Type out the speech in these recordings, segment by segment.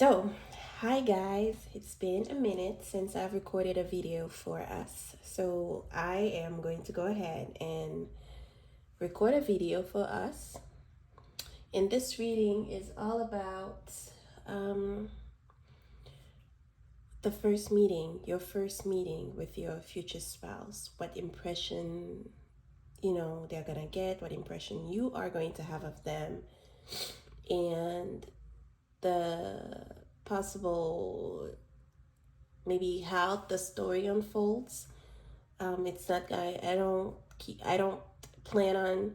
So, hi guys, it's been a minute since I've recorded a video for us. So, I am going to go ahead and record a video for us. And this reading is all about um, your first meeting with your future spouse. What impression, they're gonna get, what impression you are going to have of them, and the possible maybe how the story unfolds. It's not I don't plan on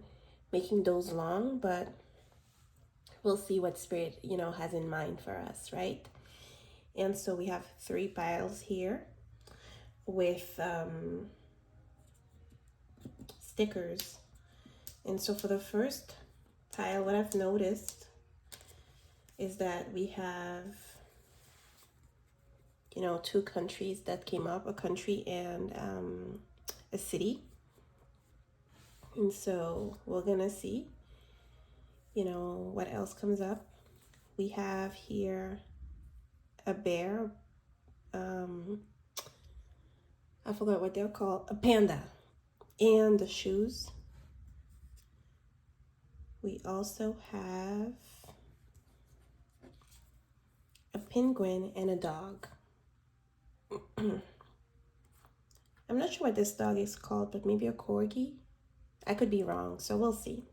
making those long, but we'll see what spirit has in mind for us, right? And so we have 3 piles here with stickers. And so for the first pile, what I've noticed is that we have 2 countries that came up, a country and a city. And so we're gonna see what else comes up. We have here a bear, I forgot what they're called, a panda, and the shoes. We also have a penguin and a dog. I'm not sure what this dog is called, but maybe a corgi. I could be wrong, so we'll see.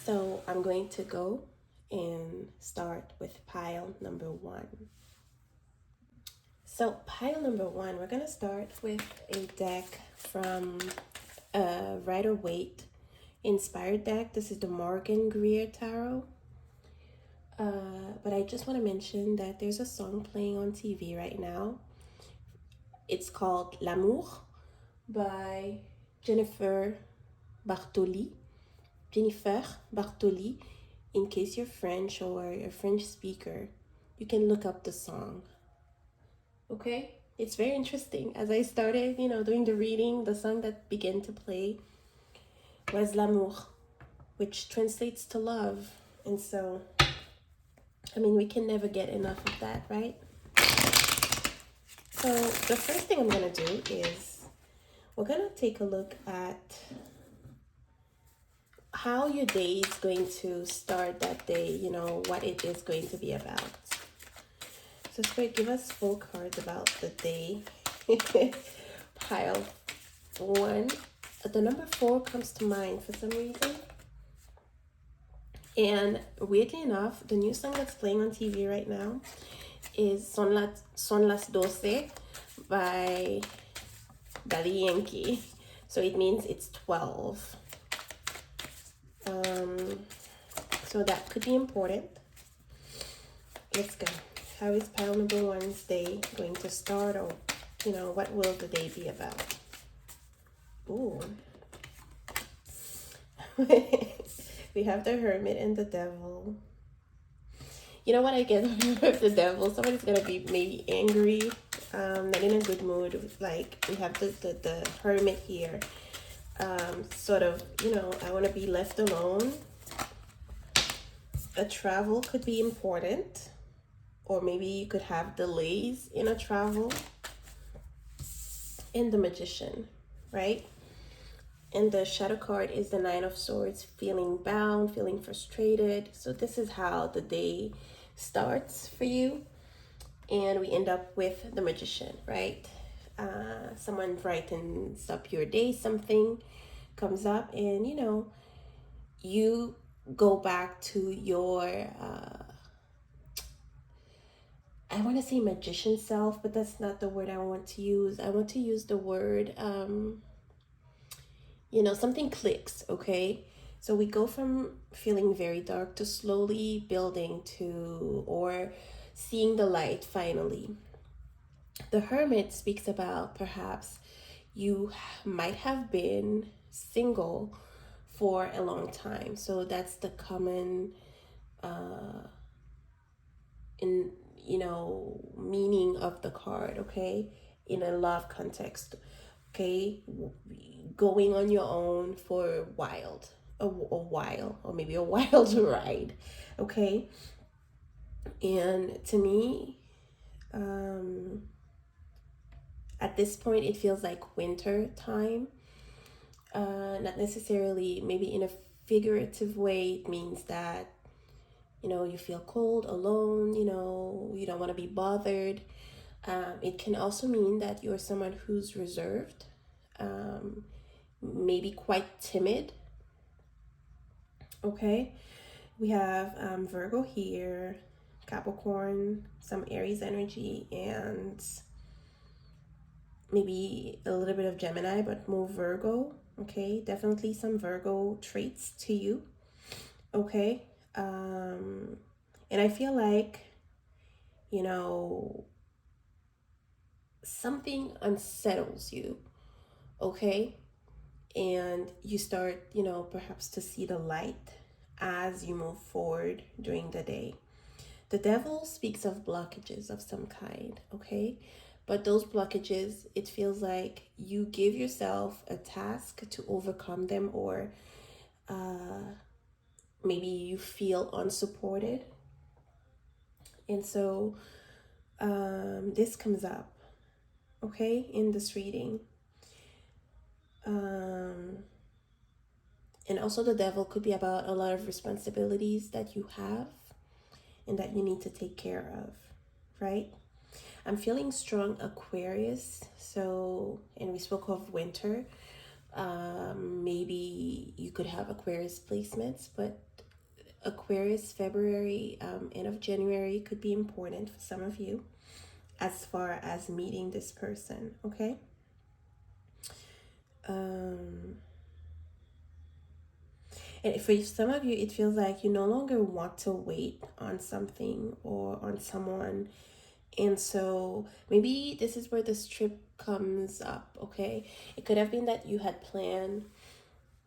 So I'm going to go and start with pile number 1. So pile number 1, we're going to start with a deck from Rider-Waite inspired deck. This is the Morgan Greer Tarot. But I just want to mention that there's a song playing on TV right now. It's called L'amour by Jennifer Bartoli. In case you're French or a French speaker, you can look up the song. Okay? It's very interesting. As I started, doing the reading, the song that began to play was L'amour, which translates to love. And so, we can never get enough of that, right? So the first thing I'm going to do is we're going to take a look at how your day is going to start that day, what it is going to be about. So Spirit, give us 4 cards about the day. Pile 1. The number 4 comes to mind for some reason. And weirdly enough, the new song that's playing on TV right now is Son las 12 by Daddy Yankee. So it means it's 12. So that could be important. Let's go. How is pile number 1's day going to start, or what will the day be about? Ooh. We have the Hermit and the Devil. You know what I get with the Devil? Somebody's gonna be maybe angry, not in a good mood. Like we have the Hermit here. Sort of, I want to be left alone. A travel could be important, or maybe you could have delays in a travel. And the Magician, right? And the shadow card is the 9 of Swords, feeling bound, feeling frustrated. So this is how the day starts for you. And we end up with the Magician, right? Someone brightens up your day, something comes up, and you go back to your I want to say magician self, but that's not the word I want to use. I want to use the word something clicks. Okay, so we go from feeling very dark to slowly building to, or seeing the light finally. The Hermit speaks about perhaps you might have been single for a long time. So that's the common meaning of the card, okay? In a love context, okay? Going on your own for a while, or maybe a wild ride, okay? And to me, at this point, it feels like winter time. Not necessarily, maybe in a figurative way, it means that, you feel cold, alone, you don't want to be bothered. It can also mean that you're someone who's reserved, maybe quite timid. Okay, we have Virgo here, Capricorn, some Aries energy, and maybe a little bit of Gemini, but more Virgo. Okay, definitely some Virgo traits to you. Okay, and I feel like, you know, something unsettles you. Okay, and you start, perhaps to see the light as you move forward during the day. The devil speaks of blockages of some kind, okay? But those blockages, it feels like you give yourself a task to overcome them, or maybe you feel unsupported. And so this comes up, okay, in this reading. And also, the devil could be about a lot of responsibilities that you have and that you need to take care of, right? I'm feeling strong Aquarius. So, and we spoke of winter. Maybe you could have Aquarius placements, but Aquarius February, end of January could be important for some of you as far as meeting this person, okay? And for some of you, it feels like you no longer want to wait on something or on someone. And so maybe this is where this trip comes up, okay? It could have been that you had planned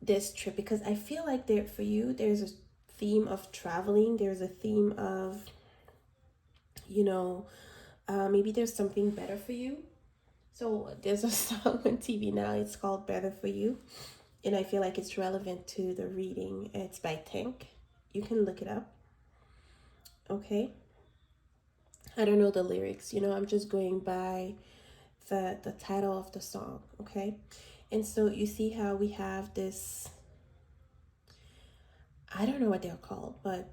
this trip, because I feel like there for you, there's a theme of traveling. There's a theme of, maybe there's something better for you. So there's a song on TV now. It's called Better For You. And I feel like it's relevant to the reading. It's by Tank. You can look it up. Okay. I don't know the lyrics. I'm just going by the title of the song. Okay. And so you see how we have this, I don't know what they're called, but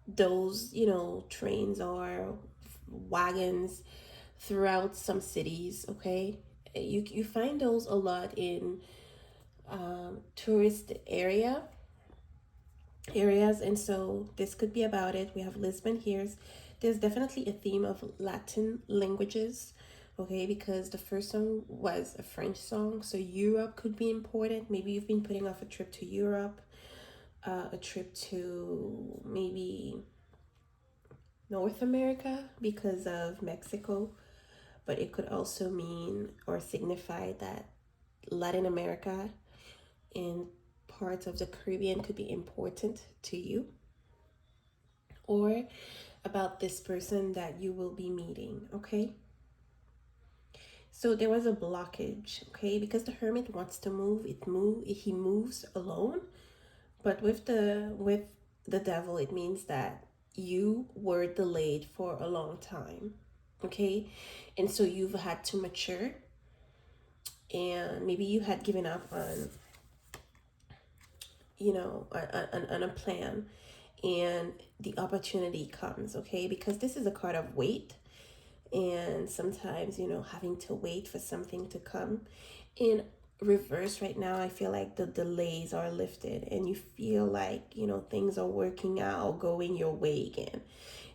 those, trains or wagons throughout some cities. Okay. You find those a lot in tourist areas, and so this could be about it. We have Lisbon here. There's definitely a theme of Latin languages, okay, because the first song was a French song, so Europe could be important. Maybe you've been putting off a trip to Europe, a trip to maybe North America because of Mexico, but it could also mean or signify that Latin America and parts of the Caribbean could be important to you, or about this person that you will be meeting, okay? So there was a blockage, okay? Because the hermit wants to move, he moves alone. But with the devil, it means that you were delayed for a long time, okay? And so you've had to mature, and maybe you had given up on, on a plan, and the opportunity comes, okay? Because this is a card of wait, and sometimes, having to wait for something to come. In reverse right now, I feel like the delays are lifted, and you feel like, things are working out, going your way again.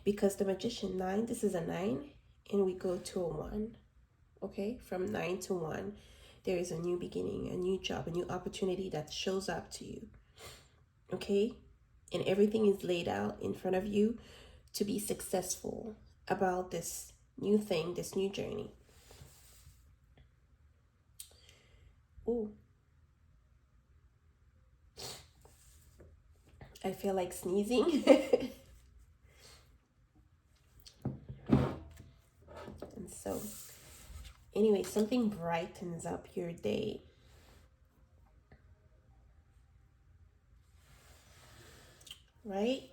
Because the Magician 9, this is a 9, and we go to a 1, okay? From 9 to 1, there is a new beginning, a new job, a new opportunity that shows up to you, okay? And everything is laid out in front of you to be successful about this new thing, this new journey. Ooh. I feel like sneezing. And so, anyway, something brightens up your day. Right?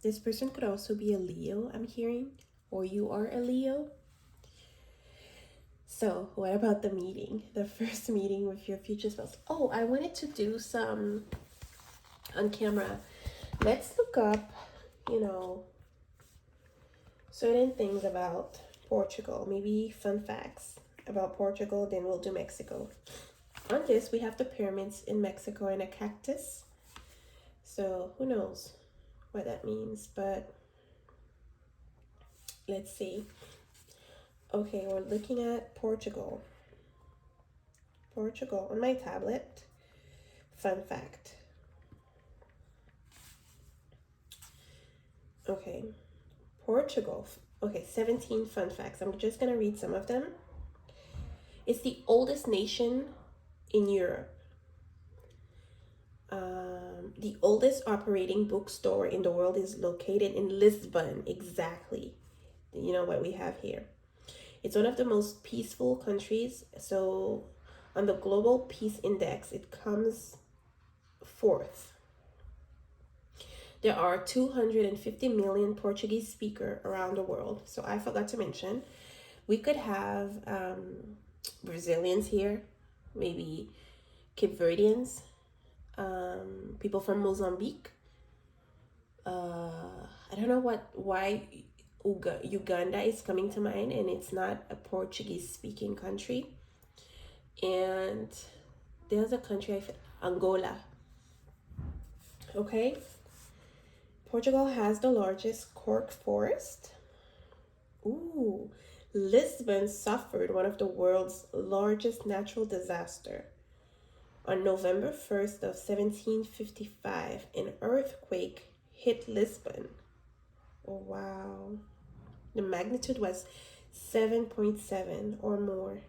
This person could also be a Leo, I'm hearing, or you are a Leo. So, what about the meeting? The first meeting with your future spouse. Oh, I wanted to do some on camera. Let's look up, certain things about Portugal. Maybe fun facts about Portugal, then we'll do Mexico. On this, we have the pyramids in Mexico and a cactus. So, who knows what that means, but let's see. Okay, we're looking at Portugal. Portugal on my tablet. Fun fact. Okay, Portugal. Okay, 17 fun facts. I'm just going to read some of them. It's the oldest nation in Europe. The oldest operating bookstore in the world is located in Lisbon. Exactly. You know what we have here. It's one of the most peaceful countries. So on the Global Peace Index, it comes fourth. There are 250 million Portuguese speakers around the world. So I forgot to mention, we could have Brazilians here, maybe Cape Verdeans, people from Mozambique. I don't know why Uganda is coming to mind, and it's not a Portuguese speaking country. And there's a country, Angola. Okay. Portugal has the largest cork forest. Ooh, Lisbon suffered one of the world's largest natural disaster. On November 1st of 1755, an earthquake hit Lisbon. Oh, wow. The magnitude was 7.7 or more.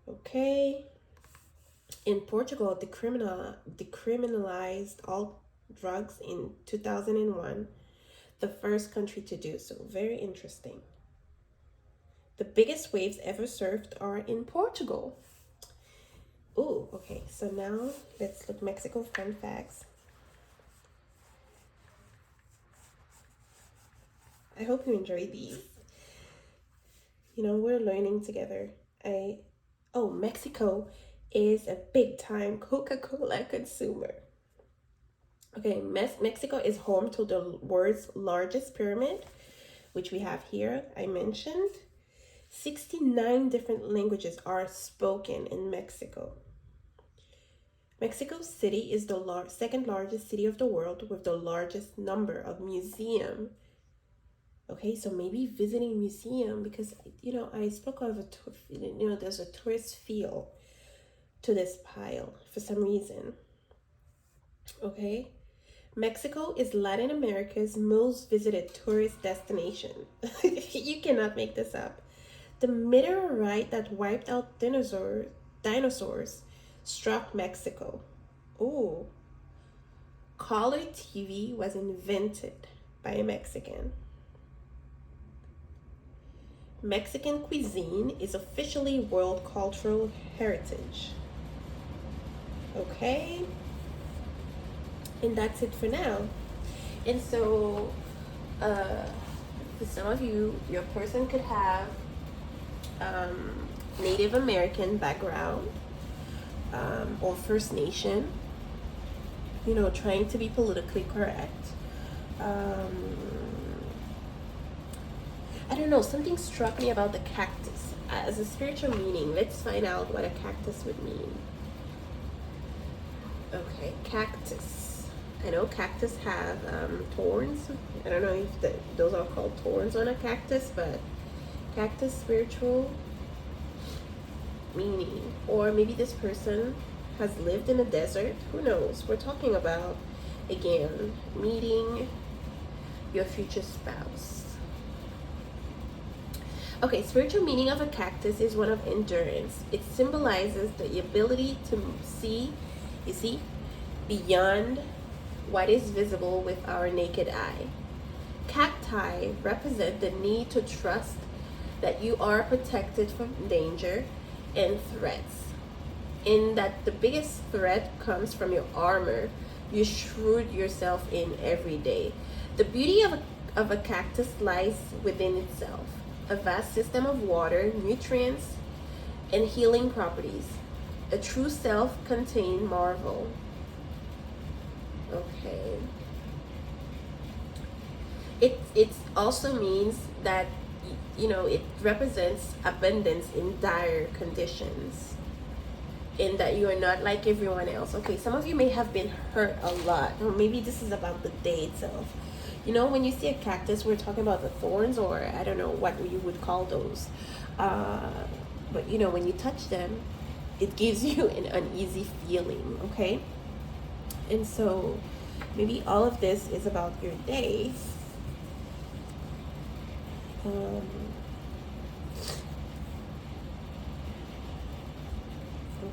Okay. In Portugal, decriminalized all drugs in 2001, the first country to do so. Very interesting. The biggest waves ever surfed are in Portugal. Oh, okay. So now let's look Mexico fun facts. I hope you enjoy these. We're learning together. Mexico is a big time Coca-Cola consumer. Okay, Mexico is home to the world's largest pyramid, which we have here, I mentioned. 69 different languages are spoken in Mexico. Mexico City is the second largest city of the world with the largest number of museums. Okay, so maybe visiting museum, because, I spoke of there's a tourist feel to this pile for some reason. Okay. Mexico is Latin America's most visited tourist destination. You cannot make this up. The meteorite that wiped out dinosaurs struck Mexico. Oh. Color TV was invented by a Mexican. Mexican cuisine is officially World Cultural Heritage. Okay. And that's it for now. And so, for some of you, your person could have Native American background, or First Nation, trying to be politically correct. I don't know, something struck me about the cactus. As a spiritual meaning, let's find out what a cactus would mean. Okay, cactus. I know cactus have thorns. I don't know if those are called thorns on a cactus, but cactus spiritual meaning. Or maybe this person has lived in a desert. Who knows? We're talking about, again, meeting your future spouse. Okay, spiritual meaning of a cactus is one of endurance. It symbolizes the ability to see, beyond what is visible with our naked eye. Cacti represent the need to trust that you are protected from danger and threats, and that the biggest threat comes from your armor You shroud yourself in every day. The beauty of a cactus lies within itself, a vast system of water, nutrients, and healing properties. A true self-contained marvel. Okay. It also means that, you know, it represents abundance in dire conditions, in that you are not like everyone else. Okay, some of you may have been hurt a lot, or maybe this is about the day itself. You know, when you see a cactus, we're talking about the thorns, or I don't know what you would call those, but you know, when you touch them, it gives you an uneasy feeling. Okay, and so maybe all of this is about your day.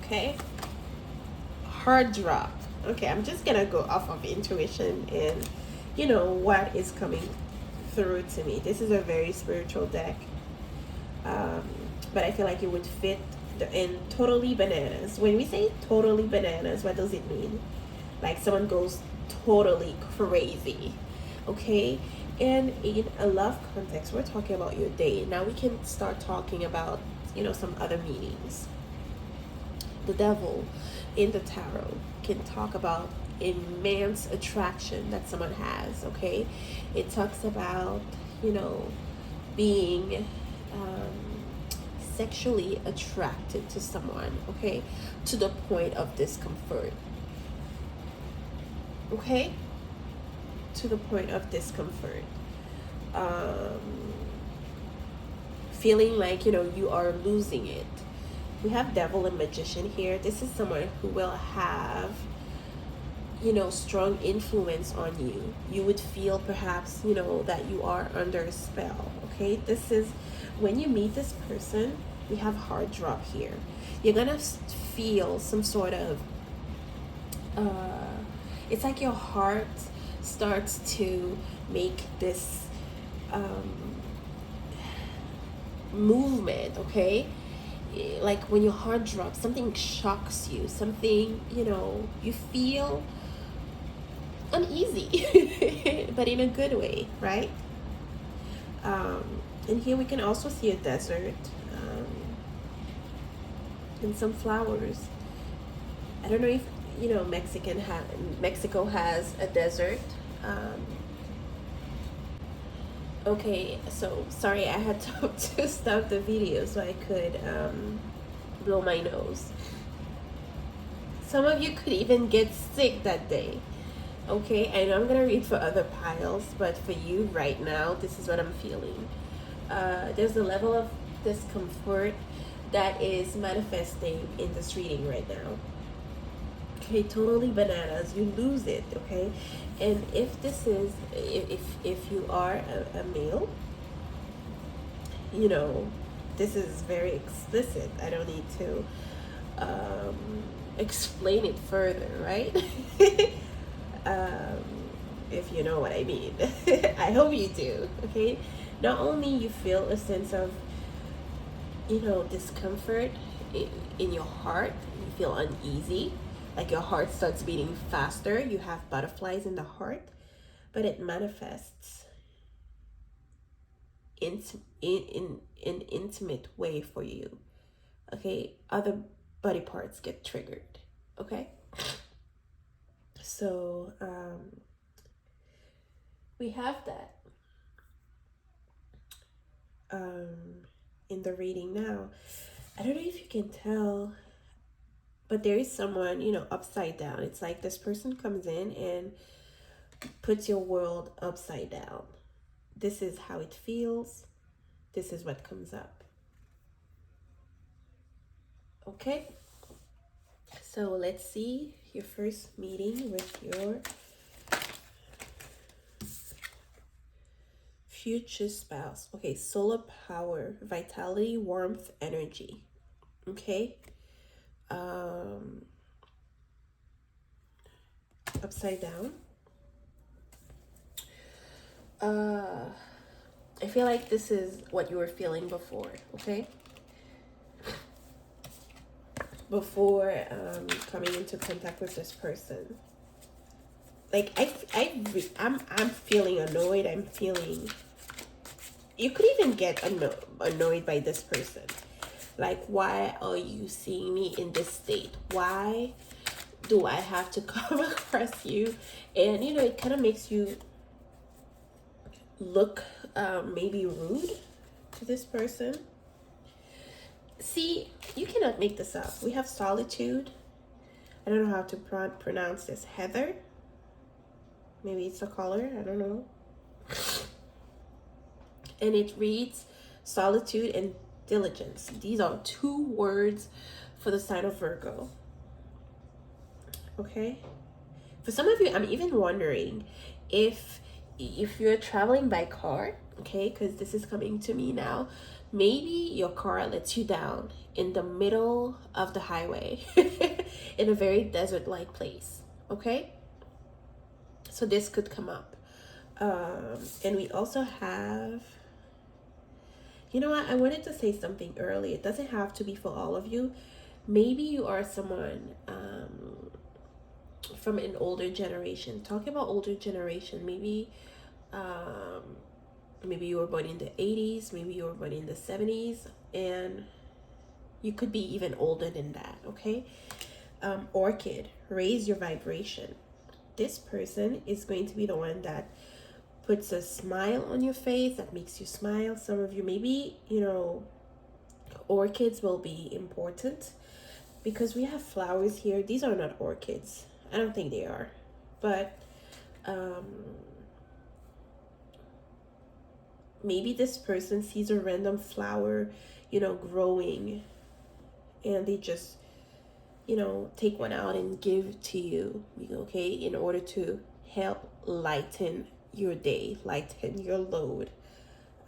Okay, hard drop. Okay, I'm just gonna go off of intuition and, you know, what is coming through to me. This is a very spiritual deck, but I feel like it would fit in totally bananas. When we say totally bananas, what does it mean? Like someone goes totally crazy. Okay, and in a love context, we're talking about your day. Now we can start talking about, you know, some other meanings. The devil in the tarot can talk about immense attraction that someone has. Okay, it talks about, you know, being sexually attracted to someone. Okay, to the point of discomfort. Okay, to the point of discomfort. Feeling like, you know, you are losing it. We have devil and magician here. This is someone who will have, you know, strong influence on you. You would feel perhaps, you know, that you are under a spell. Okay, this is when you meet this person. We have hard drop here. You're gonna feel some sort of it's like your heart starts to make this movement. Okay, like when your heart drops, something shocks you, something, you know, you feel uneasy but in a good way, right? And here we can also see a desert, and some flowers. I don't know if, you know, Mexico has a desert. Okay, so sorry, I had to stop the video so I could blow my nose. Some of you could even get sick that day. Okay, I know I'm gonna read for other piles, but for you right now, this is what I'm feeling. There's a level of discomfort that is manifesting in this reading right now. Okay, totally bananas. You lose it. Okay, and if this is, if you are a male, you know, this is very explicit. I don't need to explain it further, right? If you know what I mean. I hope you do. Okay, not only you feel a sense of, you know, discomfort in your heart, you feel uneasy, like your heart starts beating faster, you have butterflies in the heart, but it manifests in an intimate way for you. Okay, other body parts get triggered. Okay, so we have that in the reading now. I don't know if you can tell, but there is someone, you know, upside down. It's like this person comes in and puts your world upside down. This is how it feels. This is what comes up. Okay, so let's see your first meeting with your future spouse. Okay, solar power, vitality, warmth, energy. Okay, upside down. I feel like this is what you were feeling before. Okay, before coming into contact with this person. like I'm feeling annoyed. I'm feeling, you could even get annoyed by this person. Like, why are you seeing me in this state? Why do I have to come across you? And it kind of makes you look maybe rude to this person. See, you cannot make this up. We have solitude. I don't know how to pronounce this. Heather. Maybe it's a color. I don't know. And it reads solitude and diligence. These are two words for the sign of Virgo. Okay? For some of you, I'm even wondering if you're traveling by car, okay? Because this is coming to me now. Maybe your car lets you down in the middle of the highway in a very desert-like place, okay? So this could come up. And we also have, you know what? I wanted to say something early. It doesn't have to be for all of you. Maybe you are someone from an older generation. Talking about older generation, maybe maybe you were born in the 80s, maybe you were born in the 70s, and you could be even older than that, okay? Orchid, raise your vibration. This person is going to be the one that puts a smile on your face, that makes you smile. Some of you, maybe, orchids will be important because we have flowers here. These are not orchids. I don't think they are. But maybe this person sees a random flower, growing, and they just, take one out and give to you, okay, in order to help lighten your day, lighten your load.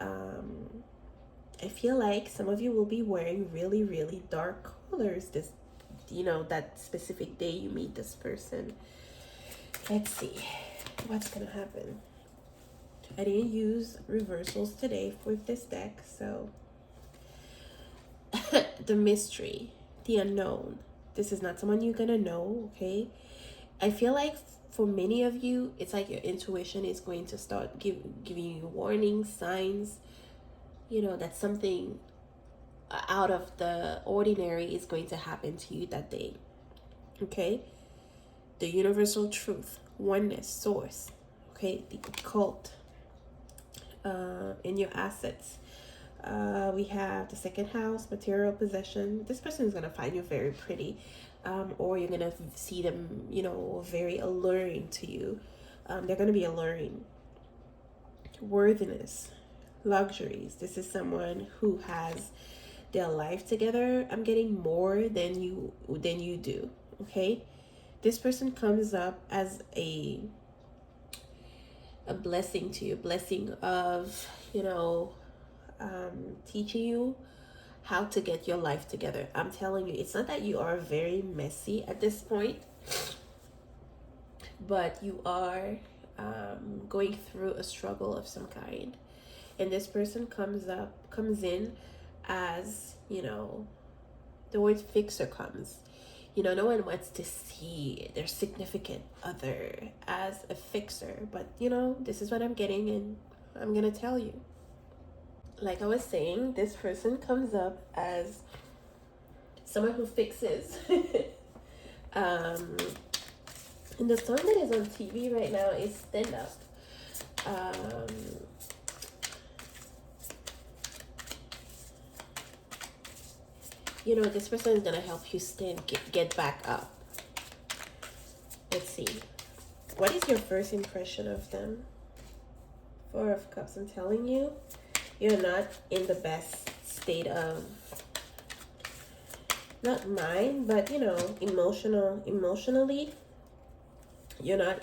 I feel like some of you will be wearing really, really dark colors this, that specific day you meet this person. Let's see what's gonna happen. I didn't use reversals today with this deck, so the mystery, the unknown. This is not someone you're gonna know, okay? I feel like for many of you, it's like your intuition is going to start giving you warnings, signs, that something out of the ordinary is going to happen to you that day, okay? The universal truth, oneness, source, okay? The occult, in your assets. We have the second house, material possession. This person is going to find you very pretty, or you're going to see them, very alluring to you. They're going to be alluring. Worthiness, luxuries. This is someone who has their life together. I'm getting more than you do, okay? This person comes up as a blessing to you, blessing of, teaching you how to get your life together. I'm telling you, it's not that you are very messy at this point, but you are going through a struggle of some kind. And this person comes in as, the word fixer comes. No one wants to see their significant other as a fixer, but this is what I'm getting, and I'm gonna tell you. Like I was saying, this person comes up as someone who fixes. And the song that is on TV right now is Stand Up. This person is gonna help you get back up. Let's see. What is your first impression of them? Four of Cups. I'm telling you, you're not in the best state of, not mind, but emotionally, you're not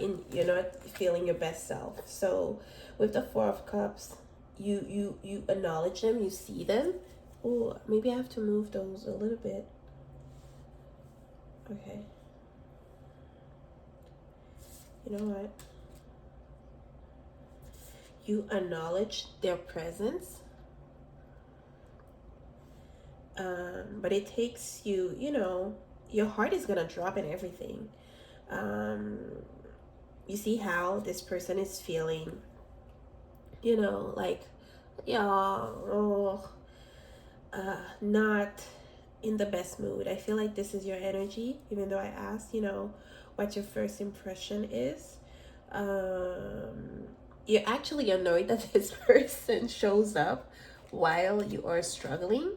feeling your best self. So with the Four of Cups, you acknowledge them, you see them. Oh, maybe I have to move those a little bit. Okay. You know what? You acknowledge their presence. But it takes you, your heart is going to drop and everything. you see how this person is feeling, you know, like, yeah, oh, not in the best mood. I feel like this is your energy, even though I asked, you know, what your first impression is. Um, you're actually annoyed that this person shows up while you are struggling.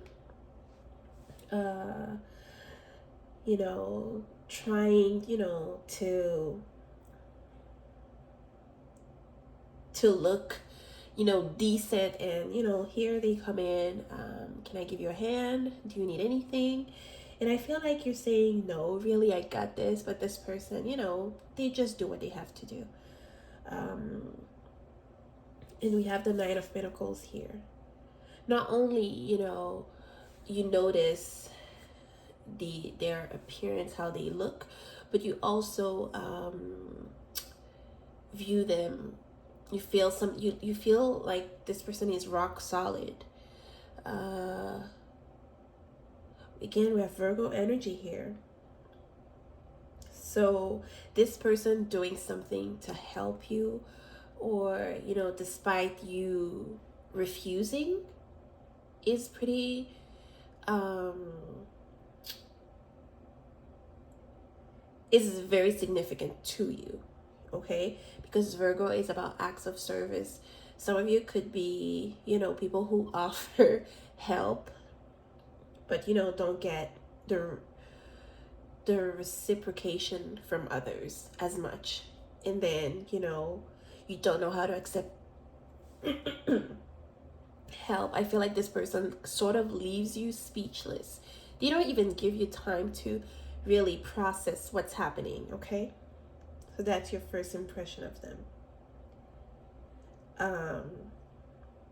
Uh, you know, trying, you know, to look, you know, decent, and you know, here they come in, can I give you a hand, do you need anything? And I feel like you're saying, no, really, I got this. But this person, you know, they just do what they have to do. And we have the Nine of Pentacles here. Not only, you know, you notice their appearance, how they look, but you also view them. You feel you feel like this person is rock solid. Again, we have Virgo energy here. So this person doing something to help you, or you know, despite you refusing, is pretty is very significant to you. Okay, because Virgo is about acts of service. Some of you could be, you know, people who offer help, but you know, don't get the reciprocation from others as much. And then, you know, you don't know how to accept help. I feel like this person sort of leaves you speechless. They don't even give you time to really process what's happening. Okay, so that's your first impression of them.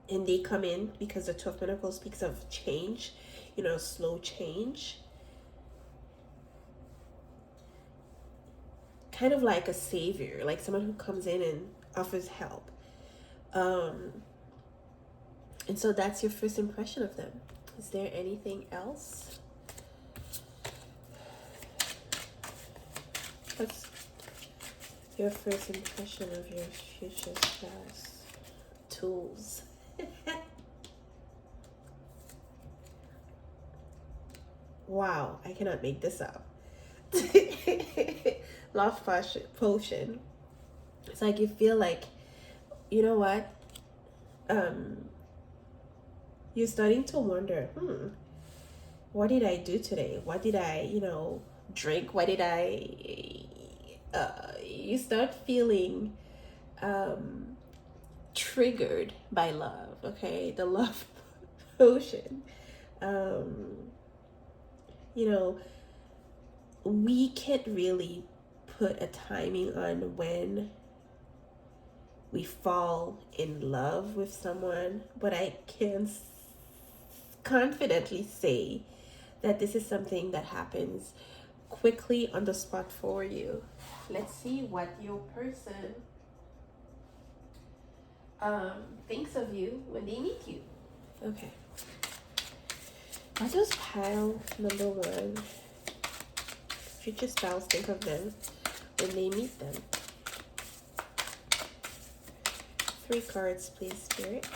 And they come in because the Two of Pentacles speaks of change, you know, slow change. Kind of like a savior, like someone who comes in and offers help. And so that's your first impression of them. Is there anything else? What's your first impression of your future spouse? Tools. Wow, I cannot make this up. Love potion. It's like you feel like, you know what? You're starting to wonder, what did I do today? What did I, you know, drink? What did I, you start feeling triggered by love, okay? The love potion. You know, we can't really put a timing on when we fall in love with someone, but I can confidently say that this is something that happens quickly on the spot for you. Let's see what your person thinks of you when they meet you. Okay. What does pile number one, future spouse, think of them when they meet them? 3 cards, please, Spirit.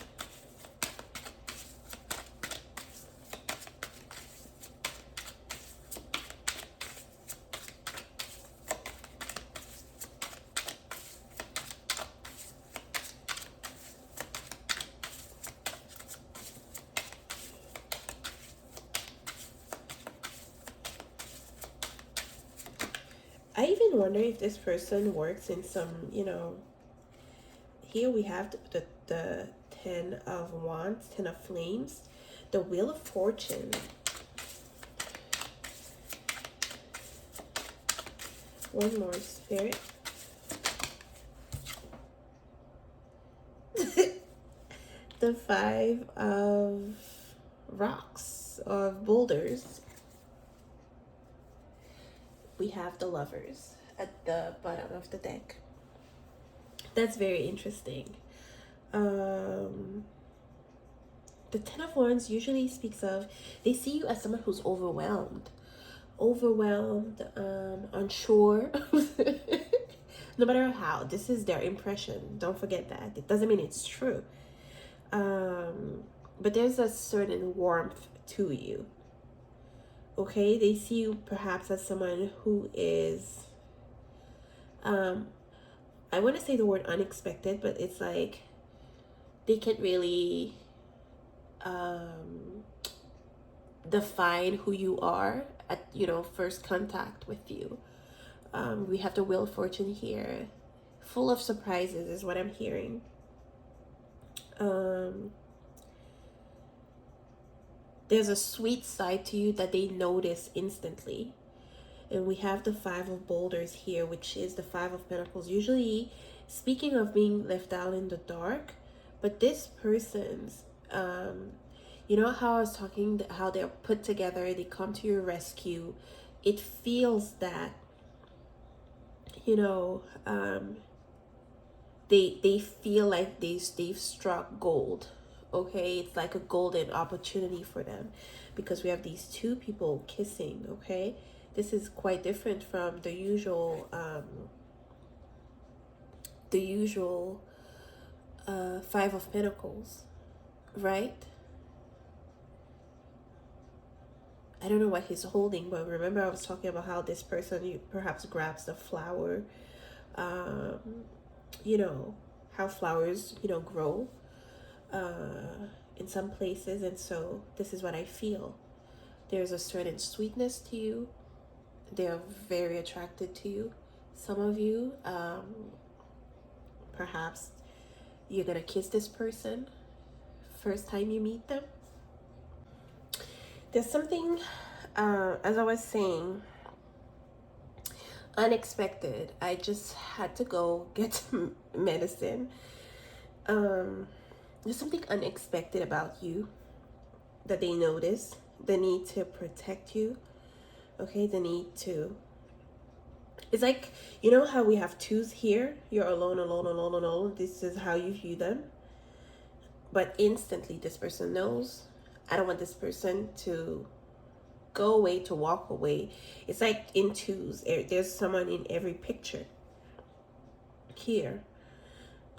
I even wonder if this person works in some, you know, here we have the 10 of Wands, 10 of Flames, the Wheel of Fortune. One more, Spirit. The 5 of Rocks, of Boulders. We have the Lovers at the bottom of the deck. That's very interesting. The 10 of Wands usually speaks of, they see you as someone who's overwhelmed, unsure No matter how, this is their impression. Don't forget that. It doesn't mean it's true. But there's a certain warmth to you. Okay, they see you perhaps as someone who is, I want to say the word unexpected, but it's like they can't really define who you are at, first contact with you. We have the Wheel of Fortune here, full of surprises is what I'm hearing. There's a sweet side to you that they notice instantly. And we have the Five of Boulders here, which is the Five of Pentacles. Usually, speaking of being left out in the dark, but this person's, you know how I was talking, how they're put together, they come to your rescue. It feels that, they feel like they've struck gold. Okay, it's like a golden opportunity for them, because we have these two people kissing. Okay, this is quite different from the usual Five of Pentacles, right? I don't know what he's holding, but remember I was talking about how this person perhaps grabs the flower. How flowers grow in some places, and so this is what I feel. There's a certain sweetness to you. They're very attracted to you. Some of you, perhaps you're gonna kiss this person first time you meet them. There's something, as I was saying, unexpected. I just had to go get some medicine. There's something unexpected about you that they notice. The need to protect you. Okay, the need to, it's like, how we have twos here? You're alone, alone, alone, alone. This is how you view them. But instantly this person knows, I don't want this person to go away, to walk away. It's like in twos. There's someone in every picture here.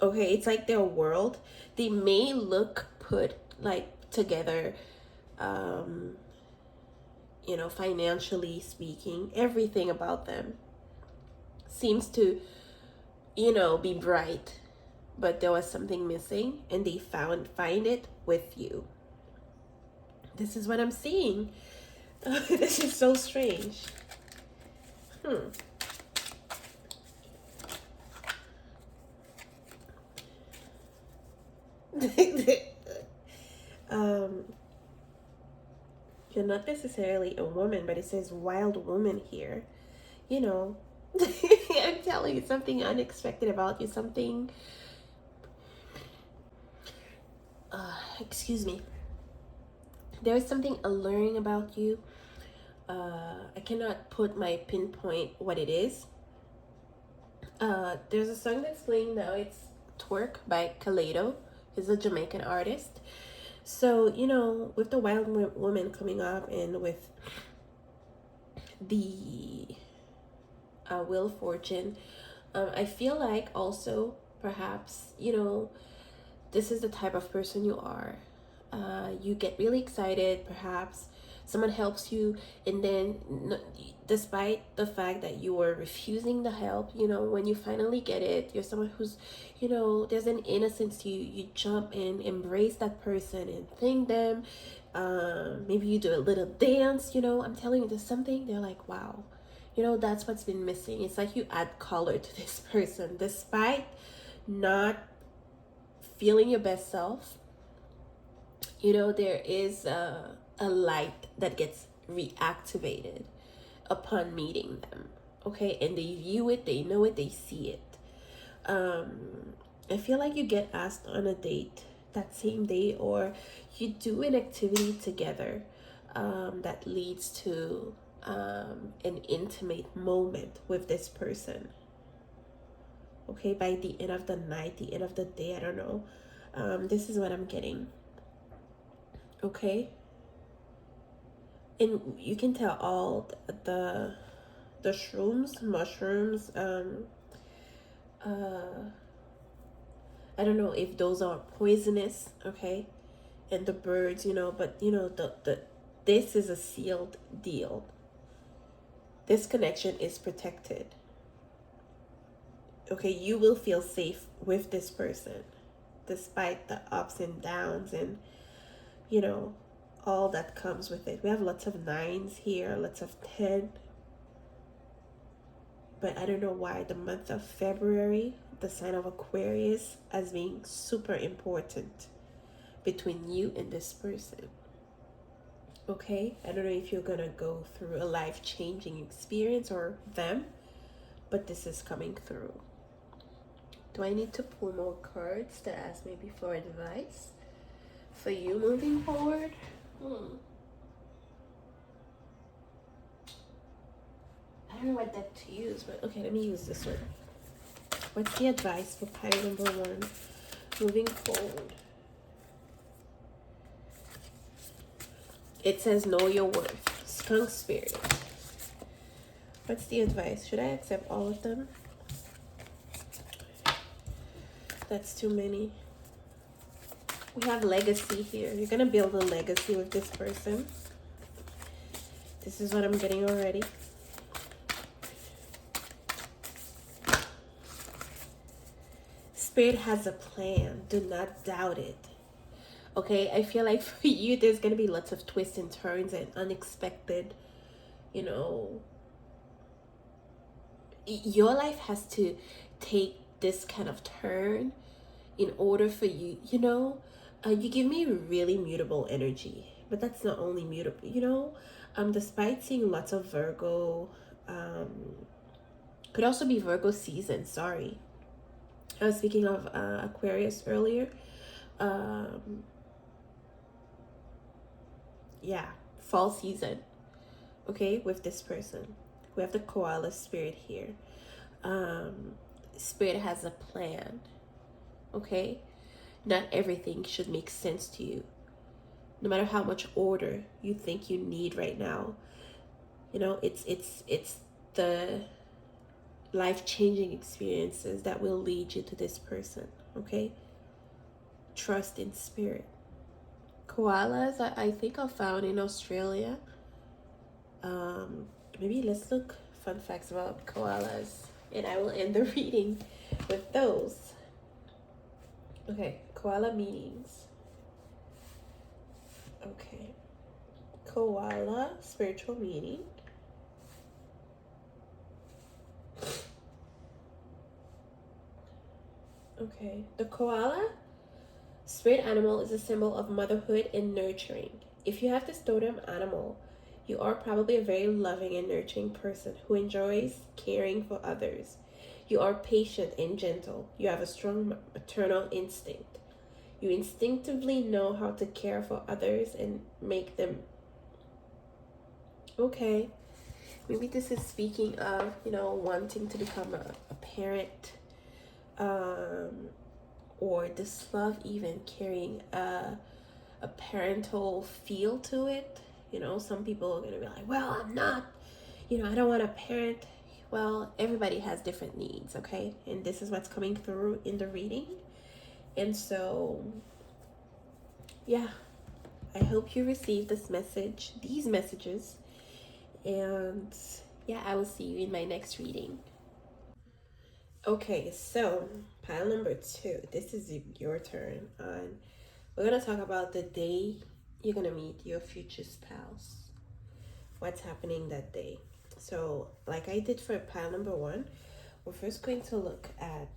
Okay, it's like their world. They may look put like together, financially speaking. Everything about them seems to, be bright, but there was something missing, and they find it with you. This is what I'm seeing. This is so strange. You're not necessarily a woman, but it says wild woman here. I'm telling you, something unexpected about you, something, excuse me. There's something alluring about you. I cannot put my pinpoint what it is. There's a song that's playing now. It's Twerk by Kaleido. He's a Jamaican artist. So, with the wild woman coming up, and with the Wheel of Fortune, I feel like also perhaps, this is the type of person you are. You get really excited, perhaps someone helps you, and then despite the fact that you were refusing the help, when you finally get it, you're someone who's, there's an innocence to you. You jump in, embrace that person and thank them. Maybe you do a little dance. I'm telling you, there's something, they're like, wow, that's what's been missing. It's like you add color to this person despite not feeling your best self. There is a light that gets reactivated upon meeting them. Okay, and they view it, they know it, they see it. I feel like you get asked on a date that same day, or you do an activity together that leads to an intimate moment with this person. Okay, by the end of the night, the end of the day, I don't know. This is what I'm getting. Okay, and you can tell all the shrooms, mushrooms, I don't know if those are poisonous, okay? And the birds, but this is a sealed deal. This connection is protected. Okay, you will feel safe with this person despite the ups and downs and all that comes with it. We have lots of 9s here, lots of 10. But I don't know why the month of February, the sign of Aquarius, as being super important between you and this person. Okay, I don't know if you're gonna go through a life-changing experience or them, but this is coming through. Do I need to pull more cards to ask maybe for advice for you moving forward? I don't know what deck to use, but okay, let me use this one. What's the advice for pile number 1 moving forward? It says know your worth. Skunk spirit. What's the advice? Should I accept all of them? That's too many. We have legacy here. You're gonna build a legacy with this person. This is what I'm getting already. Spirit has a plan. Do not doubt it. Okay, I feel like for you, there's gonna be lots of twists and turns and unexpected, your life has to take this kind of turn in order for you, you give me really mutable energy, but that's not only mutable, despite seeing lots of Virgo, could also be Virgo season, sorry. I was speaking of Aquarius earlier. Yeah, fall season, okay, with this person. We have the koala spirit here. Spirit has a plan, okay? Not everything should make sense to you. No matter how much order you think you need right now, it's the life-changing experiences that will lead you to this person, okay? Trust in spirit. Koalas, I think are found in Australia. Maybe let's look fun facts about koalas, and I will end the reading with those. Okay, koala meanings. Okay, koala spiritual meaning. Okay, the koala spirit animal is a symbol of motherhood and nurturing. If you have this totem animal, you are probably a very loving and nurturing person who enjoys caring for others. You are patient and gentle. You have a strong maternal instinct. You instinctively know how to care for others and make them okay. Maybe this is speaking of, wanting to become a parent, or this love even carrying a parental feel to it. Some people are going to be like, well, I'm not, I don't want a parent. Well, everybody has different needs, okay? And this is what's coming through in the reading. And so, yeah, I hope you receive these messages. And yeah, I will see you in my next reading. Okay, so pile number 2. This is your turn. And we're going to talk about the day you're going to meet your future spouse. What's happening that day. So like I did for pile number 1, we're first going to look at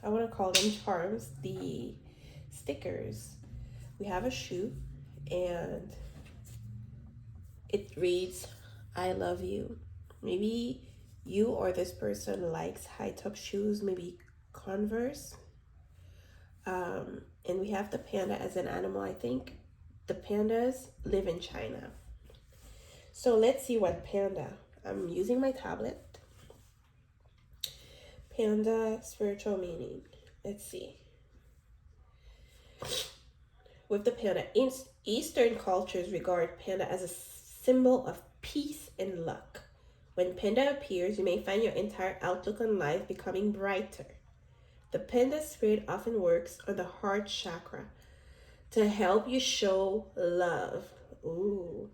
I want to call them charms, the stickers. We have a shoe and it reads, I love you. Maybe you or this person likes high top shoes, maybe Converse. And we have the panda as an animal. I think the pandas live in China. So let's see what panda. I'm using my tablet. Panda spiritual meaning. Let's see. With the panda, Eastern cultures regard panda as a symbol of peace and luck. When Panda appears, you may find your entire outlook on life becoming brighter. The Panda spirit often works on the heart chakra to help you show love, ooh,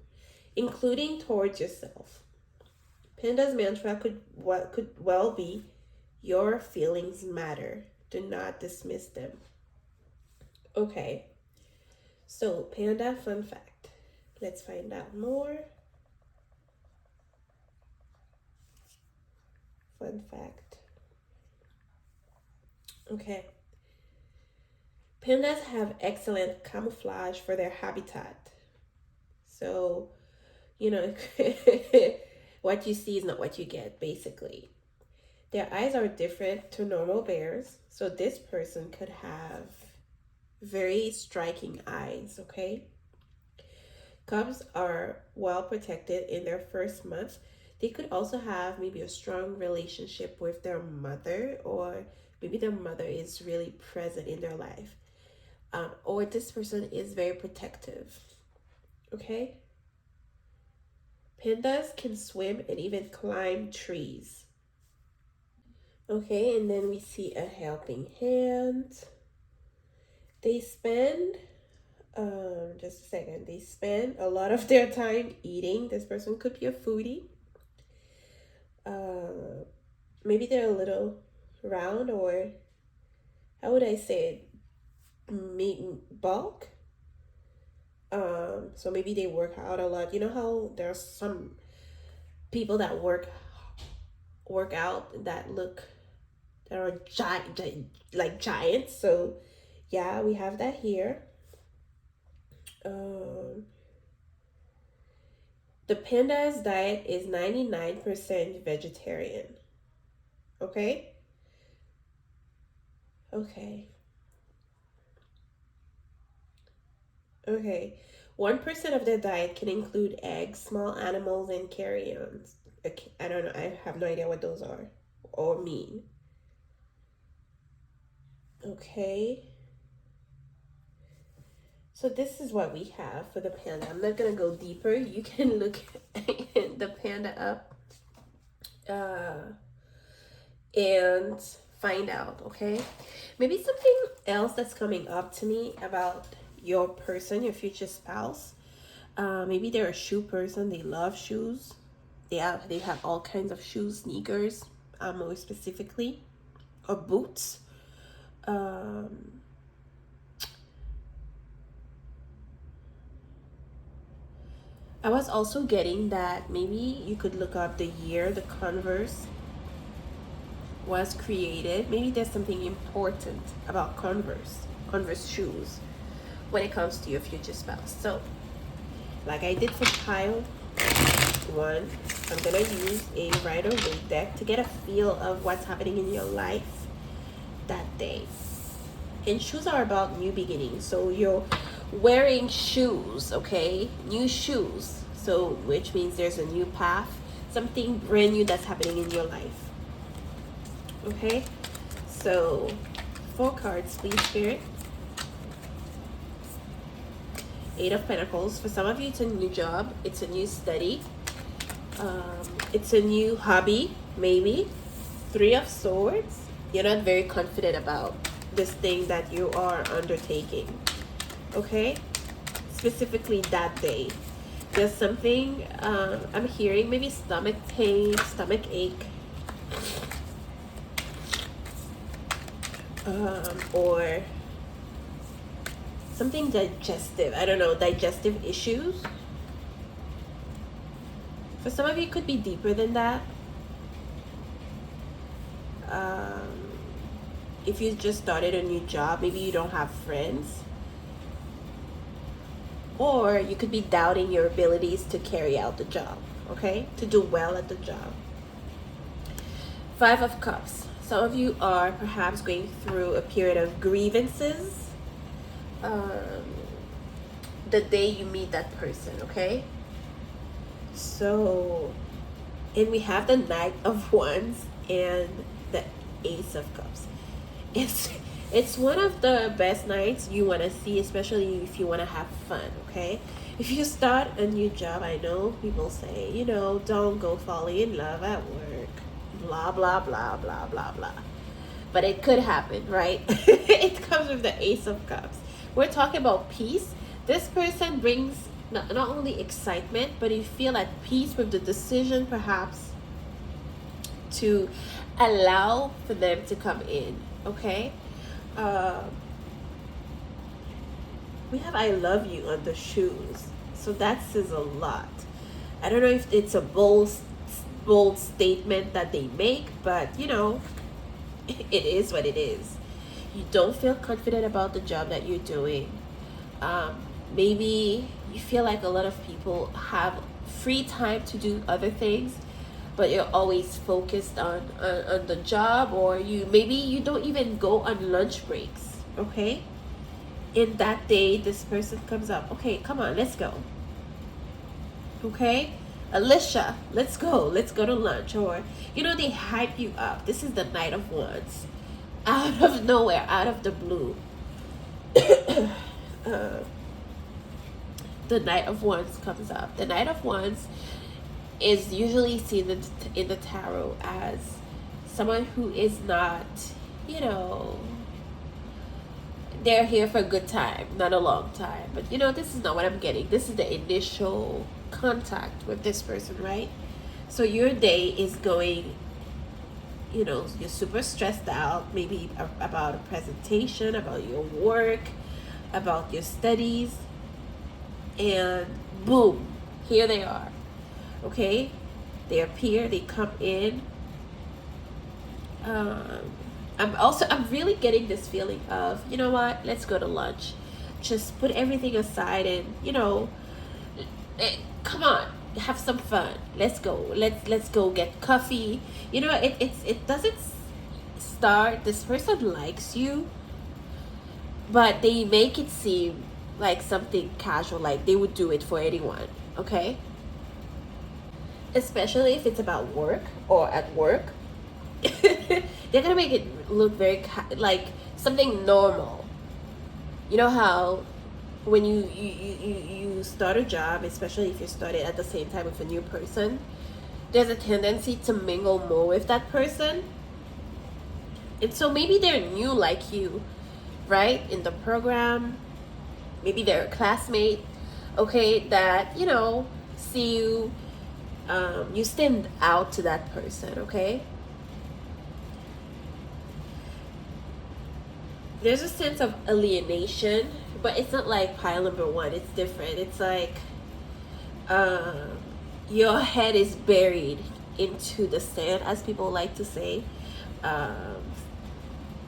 including towards yourself. Panda's mantra could well be, your feelings matter. Do not dismiss them. Okay, so Panda fun fact. Let's find out more. Fun fact. Okay. Pandas have excellent camouflage for their habitat. So, you know, what you see is not what you get, basically. Their eyes are different to normal bears, so this person could have very striking eyes, okay? Cubs are well protected in their first month. They could also have maybe a strong relationship with their mother, or maybe their mother is really present in their life. Or this person is very protective, okay? Pandas can swim and even climb trees. Okay, and then we see a helping hand. They spend, just a second, they spend a lot of their time eating. This person could be a foodie. Maybe they're a little round, or how would I say it? Meat bulk. So maybe they work out a lot. You know how there's some people that work out that are like giants. So yeah, we have that here. The panda's diet is 99% vegetarian. Okay? Okay. 1% of their diet can include eggs, small animals, and carrions. I don't know. I have no idea what those are or mean. Okay. So this is what we have for the panda. I'm not gonna go deeper. You can look the panda up and find out, okay? Maybe something else that's coming up to me about your person, your future spouse. Maybe they're a shoe person. They love shoes. They have all kinds of shoes, sneakers, more specifically, or boots. I was also getting that maybe you could look up the year the Converse was created. Maybe there's something important about Converse shoes when it comes to your future spouse. So, like I did for child one, I'm gonna use a Rider-Waite deck to get a feel of what's happening in your life that day. And shoes are about new beginnings. So you're wearing shoes, okay? New shoes. So which means there's a new path, something brand new that's happening in your life. Okay? So 4 cards, please, Spirit. 8 of Pentacles. For some of you, it's a new job. It's a new study. It's a new hobby, maybe. 3 of Swords. You're not very confident about this thing that you are undertaking. Okay? Specifically that day. There's something I'm hearing, maybe stomach pain, stomach ache. Or something digestive. I don't know, digestive issues. For some of you, it could be deeper than that. If you just started a new job, maybe you don't have friends. Or you could be doubting your abilities to carry out the job, okay? To do well at the job. 5 of Cups. Some of you are perhaps going through a period of grievances. The day you meet that person, okay? So, and we have the Knight of Wands and the Ace of Cups. It's one of the best nights you want to see, especially if you want to have fun, okay? If you start a new job, I know people say, don't go falling in love at work, blah, blah, blah, blah, blah, blah. But it could happen, right? It comes with the Ace of Cups. We're talking about peace. This person brings not only excitement, but you feel at peace with the decision, perhaps, to allow for them to come in, okay? Uh, we have I love you on the shoes. So that says a lot. I don't know if it's a bold statement that they make, but it is what it is. You don't feel confident about the job that you're doing. Maybe you feel like a lot of people have free time to do other things, but you're always focused on the job, or maybe you don't even go on lunch breaks, okay? In that day, this person comes up, okay, come on, let's go. Okay? Alicia, let's go to lunch. Or, they hype you up. This is the Knight of Wands. Out of nowhere, out of the blue. The Knight of Wands comes up. The Knight of Wands is usually seen in the tarot as someone who is not, they're here for a good time, not a long time. But this is not what I'm getting. This is the initial contact with this person, right? So your day is going, you're super stressed out, maybe about a presentation, about your work, about your studies, and boom, here they are. Okay, they appear, they come in. I'm really getting this feeling of, what, let's go to lunch. Just put everything aside and, come on, have some fun. Let's go. Let's go get coffee. It doesn't start. This person likes you, but they make it seem like something casual, like they would do it for anyone. Okay, especially if it's about work or at work. They're gonna make it look very like something normal. You know how when you start a job, especially if you start it at the same time with a new person, there's a tendency to mingle more with that person. And so maybe they're new like you, right? In the program, maybe they're a classmate, okay, that, see you, you stand out to that person, okay? There's a sense of alienation, but it's not like pile number one. It's different. It's like your head is buried into the sand, as people like to say.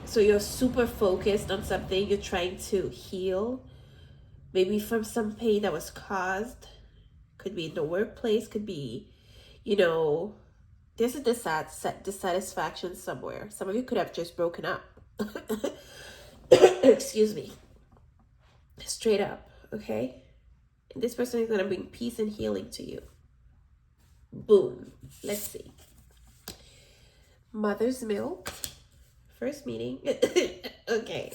So you're super focused on something. You're trying to heal, maybe from some pain that was caused. Could be in the workplace. Could be, there's a dissatisfaction somewhere. Some of you could have just broken up. Excuse me. Straight up, okay? And this person is going to bring peace and healing to you. Boom. Let's see. Mother's milk. First meeting. Okay.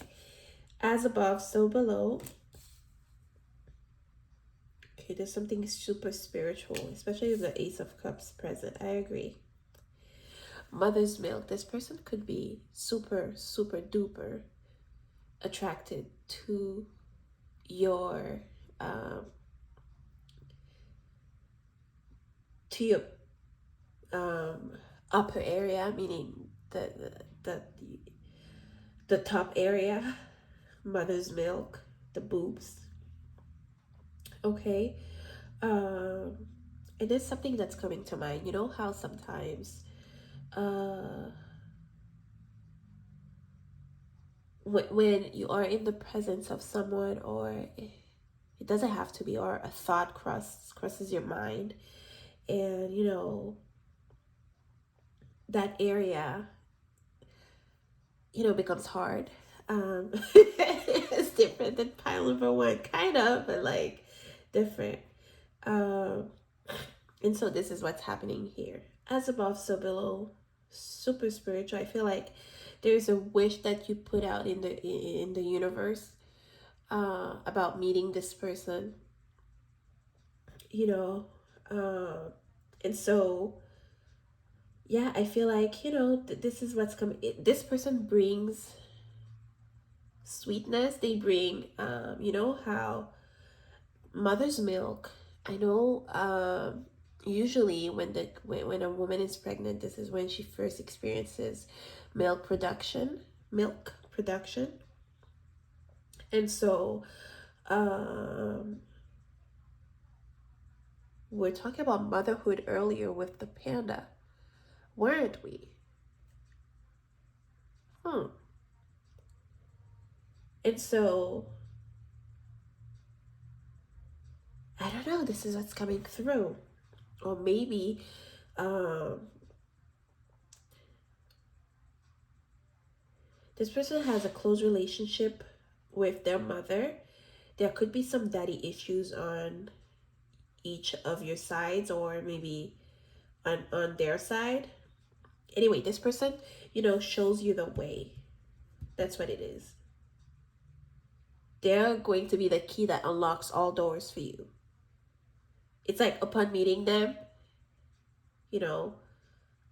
As above, so below. Okay, there's something super spiritual, especially with the Ace of Cups present. I agree. Mother's milk. This person could be super, super duper attracted to your upper area, meaning the top area, mother's milk, the boobs. Okay, it is something that's coming to mind. You know how sometimes when you are in the presence of someone, or it doesn't have to be, or a thought crosses your mind, and that area becomes hard. It's different than pile number one, kind of, but like different. And so this is what's happening here. As above, so below. Super spiritual. I feel like there's a wish that you put out in the universe about meeting this person. you know. And so, yeah, I feel like, this is what's coming. This person brings sweetness. They bring, how mother's milk. I know, usually when a woman is pregnant, this is when she first experiences milk production, milk production. And so, um, we're talking about motherhood earlier with the panda, weren't we? Hmm. And so, I don't know, this is what's coming through. Or maybe, um, this person has a close relationship with their mother. There could be some daddy issues on each of your sides, or maybe on their side. Anyway, this person, shows you the way. That's what it is. They're going to be the key that unlocks all doors for you. It's like upon meeting them, you know,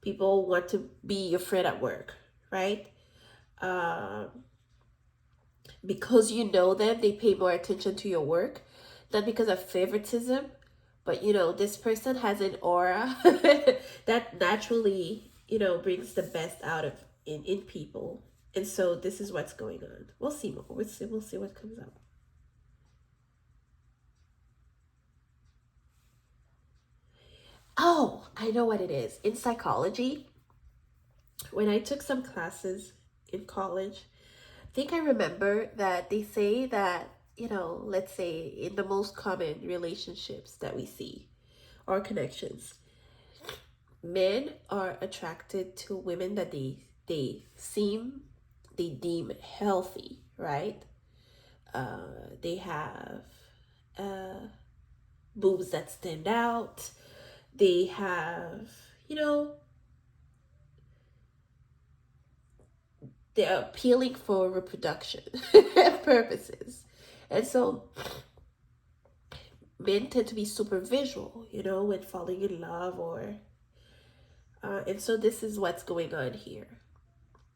people want to be your friend at work, right? Um, because you know them, they pay more attention to your work, not because of favoritism, but this person has an aura that naturally, brings the best out of in people. And so this is what's going on. We'll see more. We'll see what comes up. Oh, I know what it is. In psychology, when I took some classes in college, I think I remember that they say that, let's say in the most common relationships that we see or connections, men are attracted to women that they deem healthy, right? They have uh, boobs that stand out. They have, you know, they're appealing for reproduction purposes. And so men tend to be super visual, when falling in love and so this is what's going on here.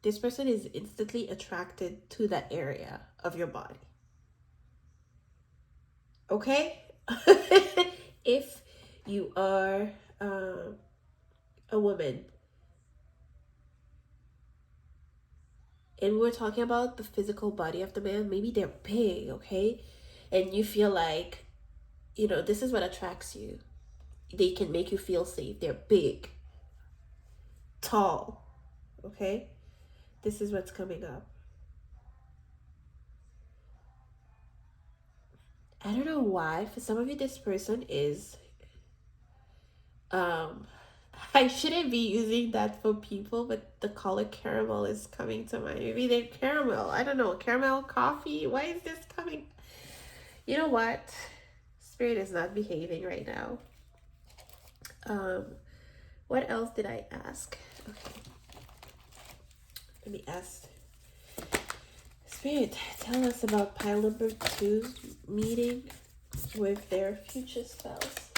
This person is instantly attracted to that area of your body. Okay? If you are a woman and we're talking about the physical body of the man, maybe they're big, okay? And you feel like, this is what attracts you. They can make you feel safe. They're big, tall, okay? This is what's coming up. I don't know why. For some of you, this person is, I shouldn't be using that for people, but the color caramel is coming to mind. Maybe they're caramel. I don't know. Caramel coffee. Why is this coming? You know what? Spirit is not behaving right now. What else did I ask? Okay. Let me ask. Spirit, tell us about pile number 2's meeting with their future spouse.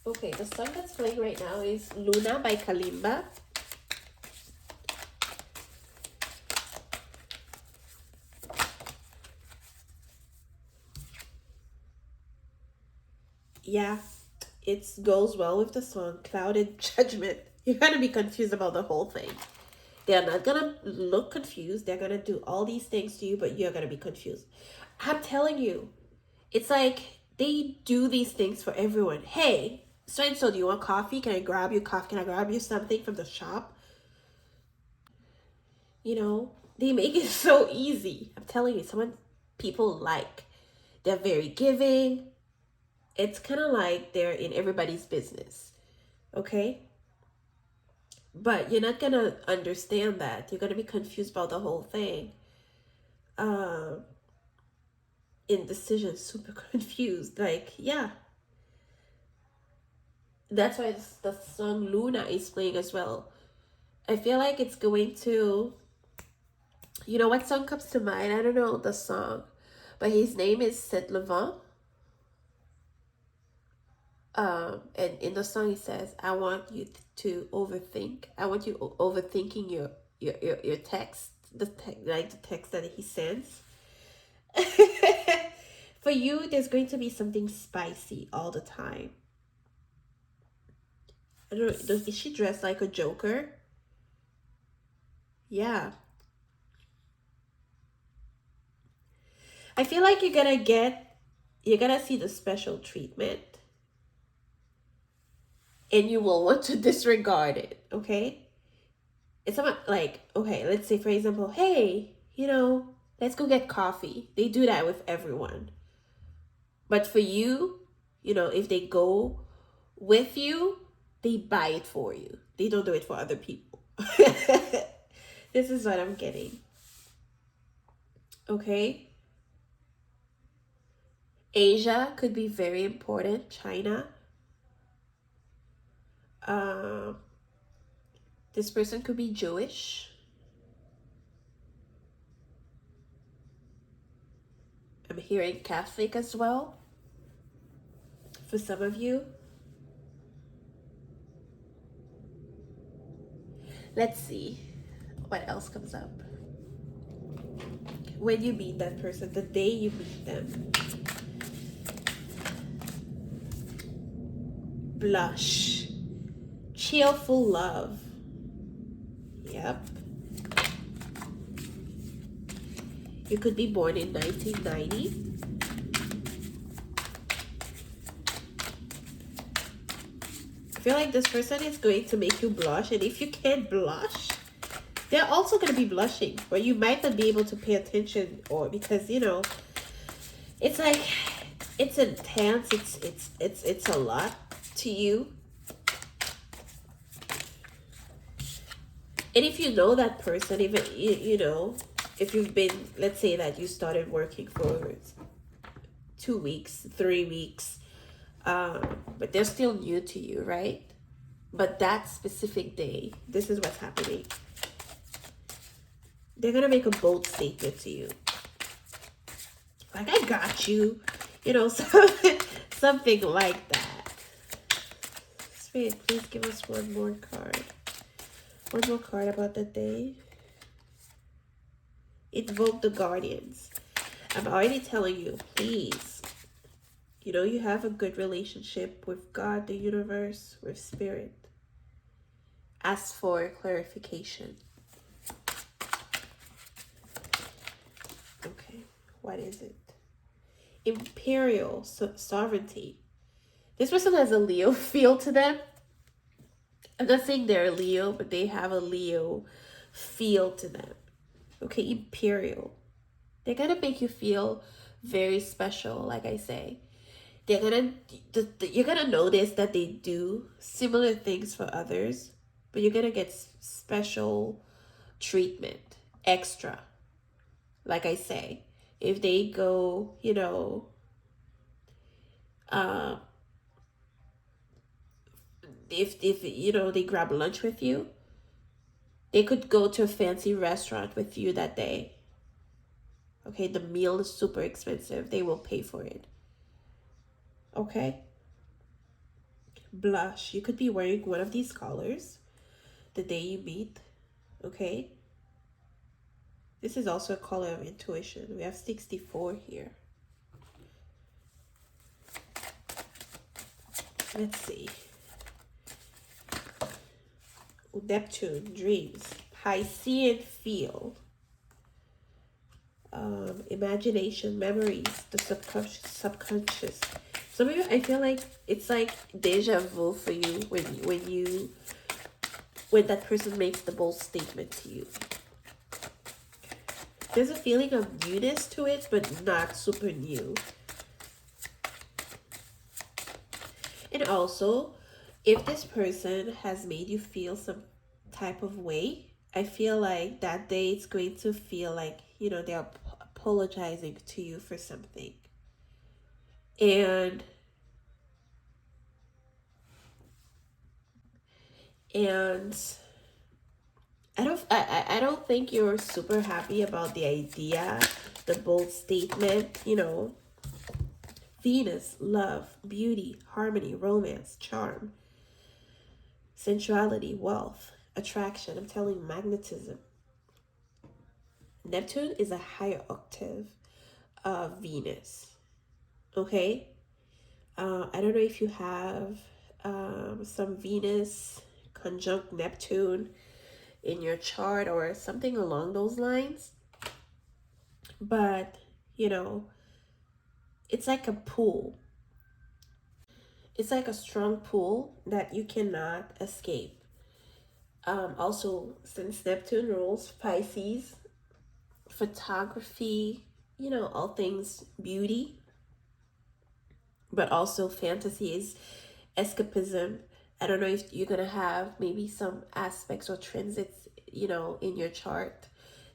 Okay, the song that's playing right now is Luna by Kalimba. Yeah, it goes well with the song Clouded Judgment. You're going to be confused about the whole thing. They're not going to look confused. They're going to do all these things to you, but you're going to be confused. I'm telling you, it's like they do these things for everyone. Hey, so do you want coffee? Can I grab you coffee? Can I grab you something from the shop? They make it so easy. I'm telling you, people like. They're very giving. It's kind of like they're in everybody's business. Okay? But you're not going to understand that. You're going to be confused about the whole thing. Indecision, super confused. Like, yeah. That's why the song Luna is playing as well. I feel like it's going to... what song comes to mind? I don't know the song. But his name is Seth Levant. And in the song it says, I want you to overthink. I want you overthinking your text, like the text that he sends. For you, there's going to be something spicy all the time. I don't know, is she dressed like a Joker? Yeah. I feel like you're gonna see the special treatment, and you will want to disregard it, okay? It's about like, okay, let's say for example, hey, let's go get coffee. They do that with everyone. But for you, if they go with you, they buy it for you. They don't do it for other people. This is what I'm getting. Okay? Asia could be very important. China. Um, this person could be Jewish. I'm hearing Catholic as well. For some of you. Let's see what else comes up. When you meet that person, the day you meet them. Blush. Cheerful love. Yep. You could be born in 1990. I feel like this person is going to make you blush, and if you can't blush, they're also going to be blushing, or you might not be able to pay attention, or because it's like it's intense, it's a lot to you. And if you know that person, even if you've been, let's say that you started working for 2 weeks, 3 weeks, but they're still new to you, right? But that specific day, this is what's happening. They're gonna make a bold statement to you, like, I got you, something like that. Spirit, please give us one more card. One more card about the day. Invoke the guardians. I'm already telling you, please. You have a good relationship with God, the universe, with spirit. Ask for clarification. Okay, what is it? Imperial sovereignty. This person has a Leo feel to them. I'm not saying they're a Leo, but they have a Leo feel to them. Okay, imperial. They're gonna make you feel very special, like I say. You're gonna notice that they do similar things for others, but you're gonna get special treatment, extra. Like I say, if they go, if they grab lunch with you, they could go to a fancy restaurant with you that day. Okay, the meal is super expensive. They will pay for it. Okay? Blush. You could be wearing one of these colors the day you meet. Okay? This is also a color of intuition. We have 64 here. Let's see. Neptune, dreams. Piscean field. Imagination, memories, the subconscious. Some of you, I feel like it's like deja vu for you when that person makes the bold statement to you. There's a feeling of newness to it, but not super new. And also, if this person has made you feel some type of way, I feel like that day it's going to feel like, they're apologizing to you for something. And I don't think you're super happy about the idea, the bold statement, Venus, love, beauty, harmony, romance, charm, sensuality, wealth, attraction. I'm telling you, magnetism. Neptune is a higher octave of Venus. Okay? I don't know if you have some Venus conjunct Neptune in your chart or something along those lines. But, it's like a pull. It's like a strong pull that you cannot escape. Also, since Neptune rules Pisces, photography, all things beauty, but also fantasies, escapism. I don't know if you're going to have maybe some aspects or transits, in your chart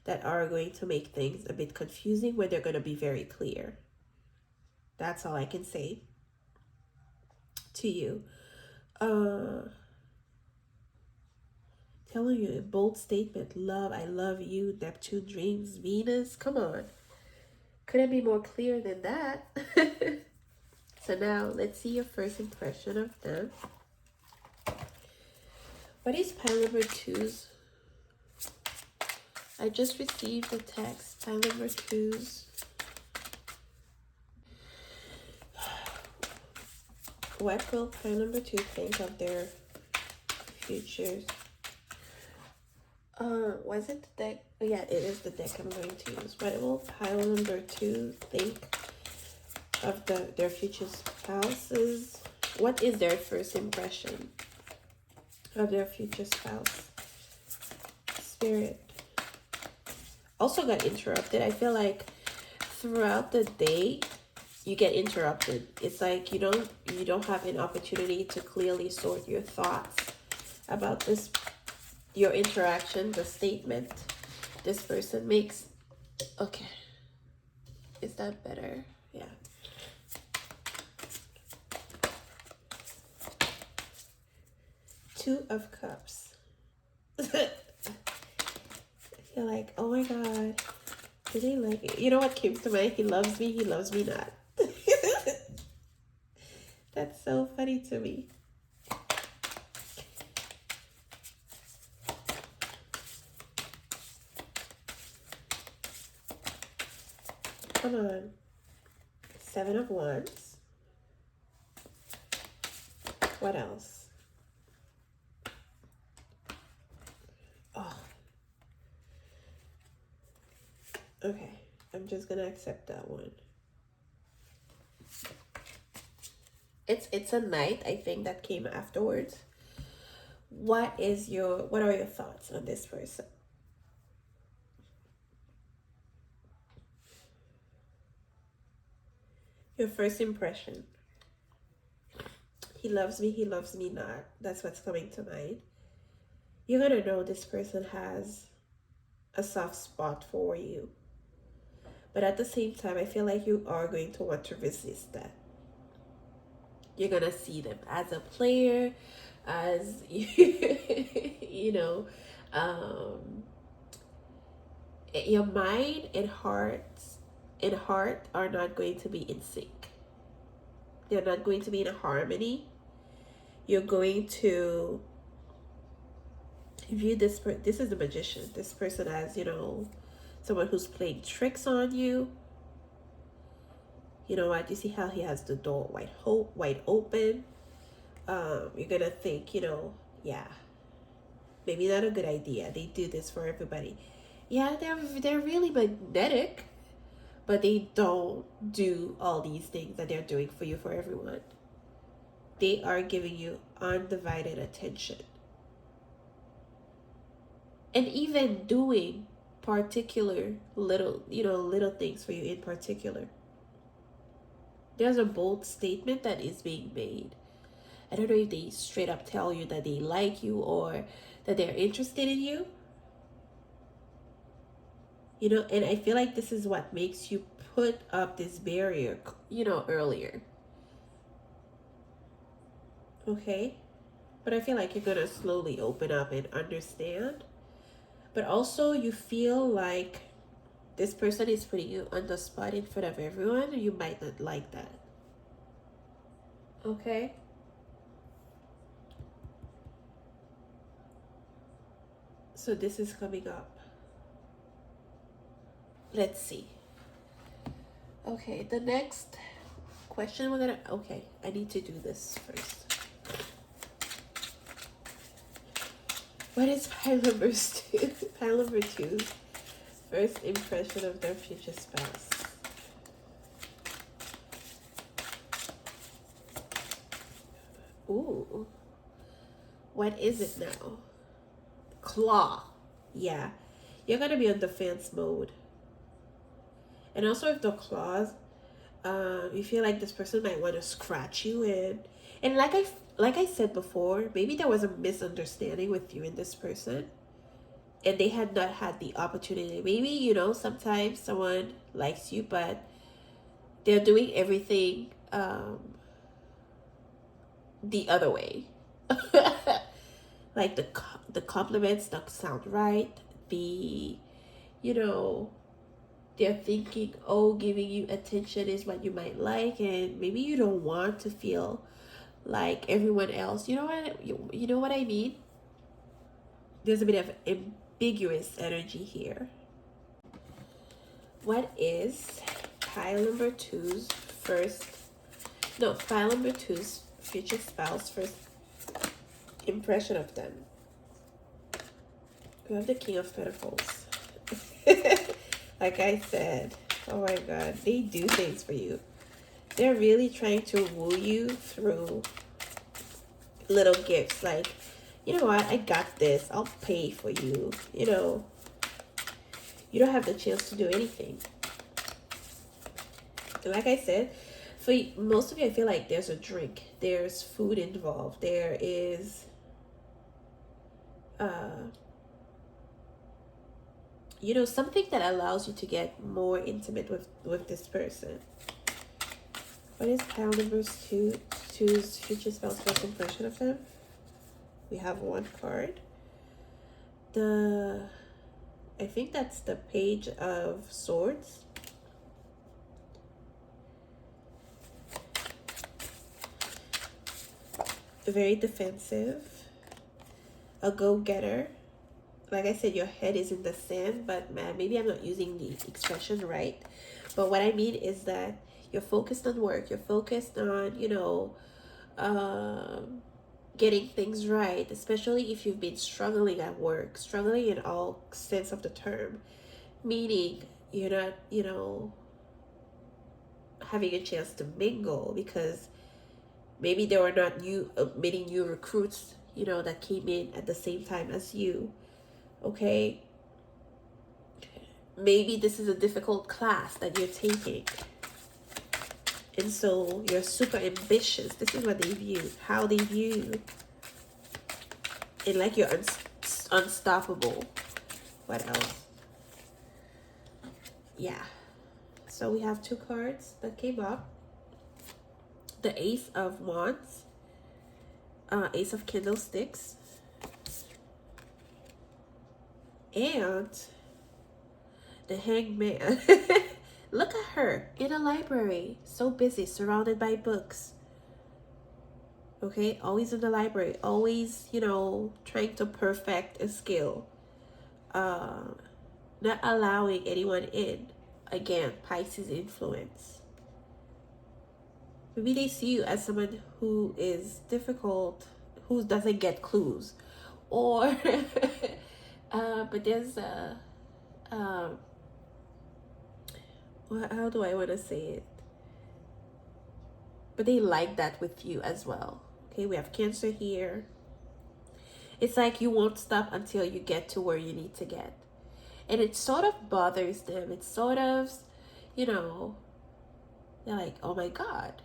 that are going to make things a bit confusing where they're going to be very clear. That's all I can say to you. Telling you a bold statement, love, I love you, Neptune dreams, Venus. Come on. Couldn't be more clear than that. So now let's see your first impression of them. What is pile number 2's? I just received a text. Pile number 2's. What will pile number 2 think of their futures? Was it the deck? Oh, yeah, it is the deck I'm going to use. What will pile number 2 think of their future spouses? What is their first impression of their future spouse? Spirit. Also got interrupted. I feel like throughout the day you get interrupted. It's like you don't have an opportunity to clearly sort your thoughts about this, your interaction, the statement this person makes. Okay. Is that better? Yeah. Two of Cups. You're like, oh my God, do they like it? You know what came to mind? He loves me not. That's so funny to me. Come on. 7 of Wands. What else? Oh. Okay. I'm just gonna accept that one. It's a Knight, I think, that came afterwards. What are your thoughts on this person? Your first impression. He loves me not. That's what's coming to mind. You're gonna know this person has a soft spot for you. But at the same time, I feel like you are going to want to resist that. You're gonna see them as a player, as your mind and heart are not going to be in sync. They're not going to be in harmony. You're going to view this is the Magician. This person as, someone who's playing tricks on you. You know what? You see how he has the door wide open. You're gonna think, yeah, maybe not a good idea. They do this for everybody. Yeah, they're really magnetic, but they don't do all these things that they're doing for you for everyone. They are giving you undivided attention, and even doing particular little things for you in particular. There's a bold statement that is being made. I don't know if they straight up tell you that they like you or that they're interested in you. And I feel like this is what makes you put up this barrier, earlier. Okay? But I feel like you're going to slowly open up and understand. But also you feel like this person is putting you on the spot in front of everyone. You might not like that. Okay. So this is coming up. Let's see. Okay, the next question we're gonna, okay, I need to do this first. What is pile number two? Pile number two's first impression of their future spouse. Ooh. What is it now? Claw. Yeah. You're gonna be on defense mode. And also with the claws, you feel like this person might want to scratch you, and like I said before, maybe there was a misunderstanding with you and this person, and they had not had the opportunity. Maybe, you know, sometimes someone likes you, but they're doing everything the other way. Like the compliments don't sound right. The, you know, they're thinking, oh, giving you attention is what you might like, and maybe you don't want to feel like everyone else. You know what I mean? There's a bit of ambiguous energy here. What is pile number two's future spouse first impression of them? We have the King of Pentacles. Like I said, oh my God, they do things for you. They're really trying to woo you through little gifts. Like, you know what, I got this, I'll pay for you. You know, you don't have the chance to do anything. And like I said, for most of you, I feel like there's a drink, there's food involved, there is you know, something that allows you to get more intimate with this person. What is pile number two's future spouse first impression of them? We have one card. I think that's the Page of Swords. Very defensive, a go-getter. Like I said, your head is in the sand, but man, maybe I'm not using the expression right. But what I mean is that you're focused on work. You're focused on, you know, getting things right, especially if you've been struggling at work, struggling in all sense of the term, meaning you're not, you know, having a chance to mingle because maybe there were not many new recruits, you know, that came in at the same time as you. Okay, maybe this is a difficult class that you're taking, and so you're super ambitious. This is what they view, how they view, and like you're unstoppable. What else? Yeah, so we have two cards that came up. The Ace of Wands, Ace of Candlesticks, and the Hangman. Look at her in a library, so busy, surrounded by books. Okay, always in the library, always, you know, trying to perfect a skill. Not allowing anyone in. Again, Pisces influence. Maybe they see you as someone who is difficult, who doesn't get clues, or but there's a how do I want to say it? But they like that with you as well. Okay, we have Cancer here. It's like you won't stop until you get to where you need to get. And it sort of bothers them. It's sort of, you know, they're like, oh my God,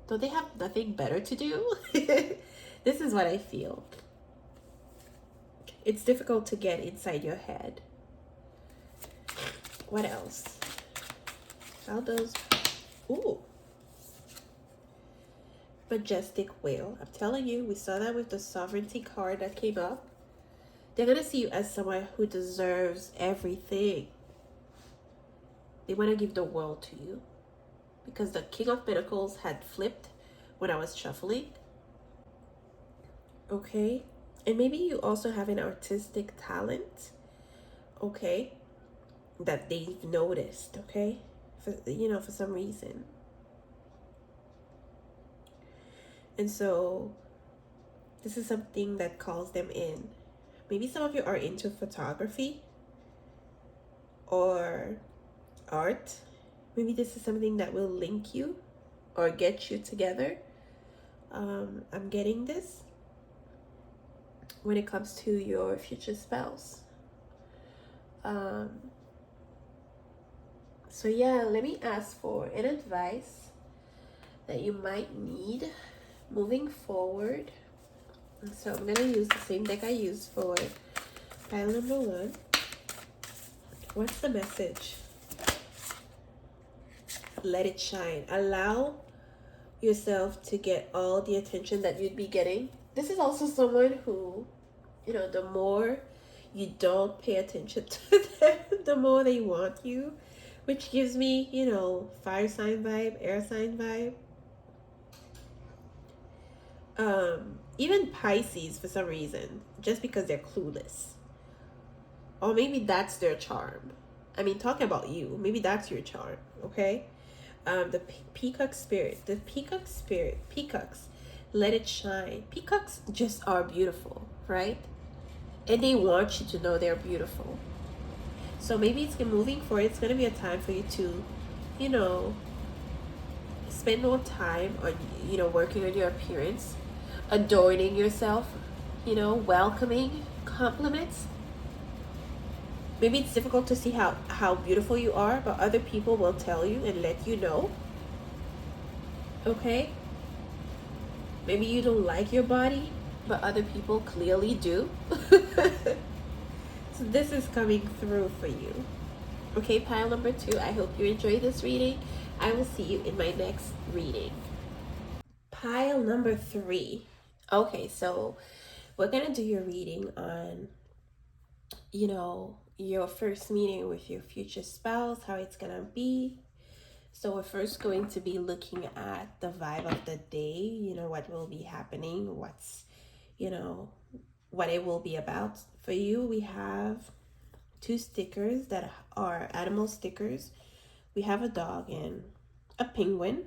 don't they have nothing better to do? This is what I feel. It's difficult to get inside your head. What else? How does... Ooh. Majestic Whale. I'm telling you, we saw that with the Sovereignty card that came up. They're going to see you as someone who deserves everything. They want to give the world to you. Because the King of Pentacles had flipped when I was shuffling. Okay. And maybe you also have an artistic talent, okay, that they've noticed, okay, for some reason. And so this is something that calls them in. Maybe some of you are into photography or art. Maybe this is something that will link you or get you together. I'm getting this when it comes to your future spouse. So yeah, let me ask for an advice that you might need moving forward. So I'm gonna use the same deck I used for pile number 1. What's the message? Let it shine. Allow yourself to get all the attention that you'd be getting. This is also someone who, the more you don't pay attention to them, the more they want you, which gives me, fire sign vibe, air sign vibe. Even Pisces for some reason, just because they're clueless. Or maybe that's their charm. I mean, talking about you, maybe that's your charm, okay? The peacock spirit, peacocks, let it shine. Peacocks just are beautiful, right? And they want you to know they're beautiful. So maybe it's moving forward, it's going to be a time for you to, spend more time on, working on your appearance, adorning yourself, welcoming compliments. Maybe it's difficult to see how beautiful you are, but other people will tell you and let you know. Okay? Maybe you don't like your body, but other people clearly do. So this is coming through for you. Okay, pile number 2, I hope you enjoy this reading. I will see you in my next reading. Pile number 3. Okay, so we're going to do your reading on, your first meeting with your future spouse, how it's going to be. So we're first going to be looking at the vibe of the day, what will be happening, what's, what it will be about. For you, we have 2 stickers that are animal stickers. We have a dog and a penguin.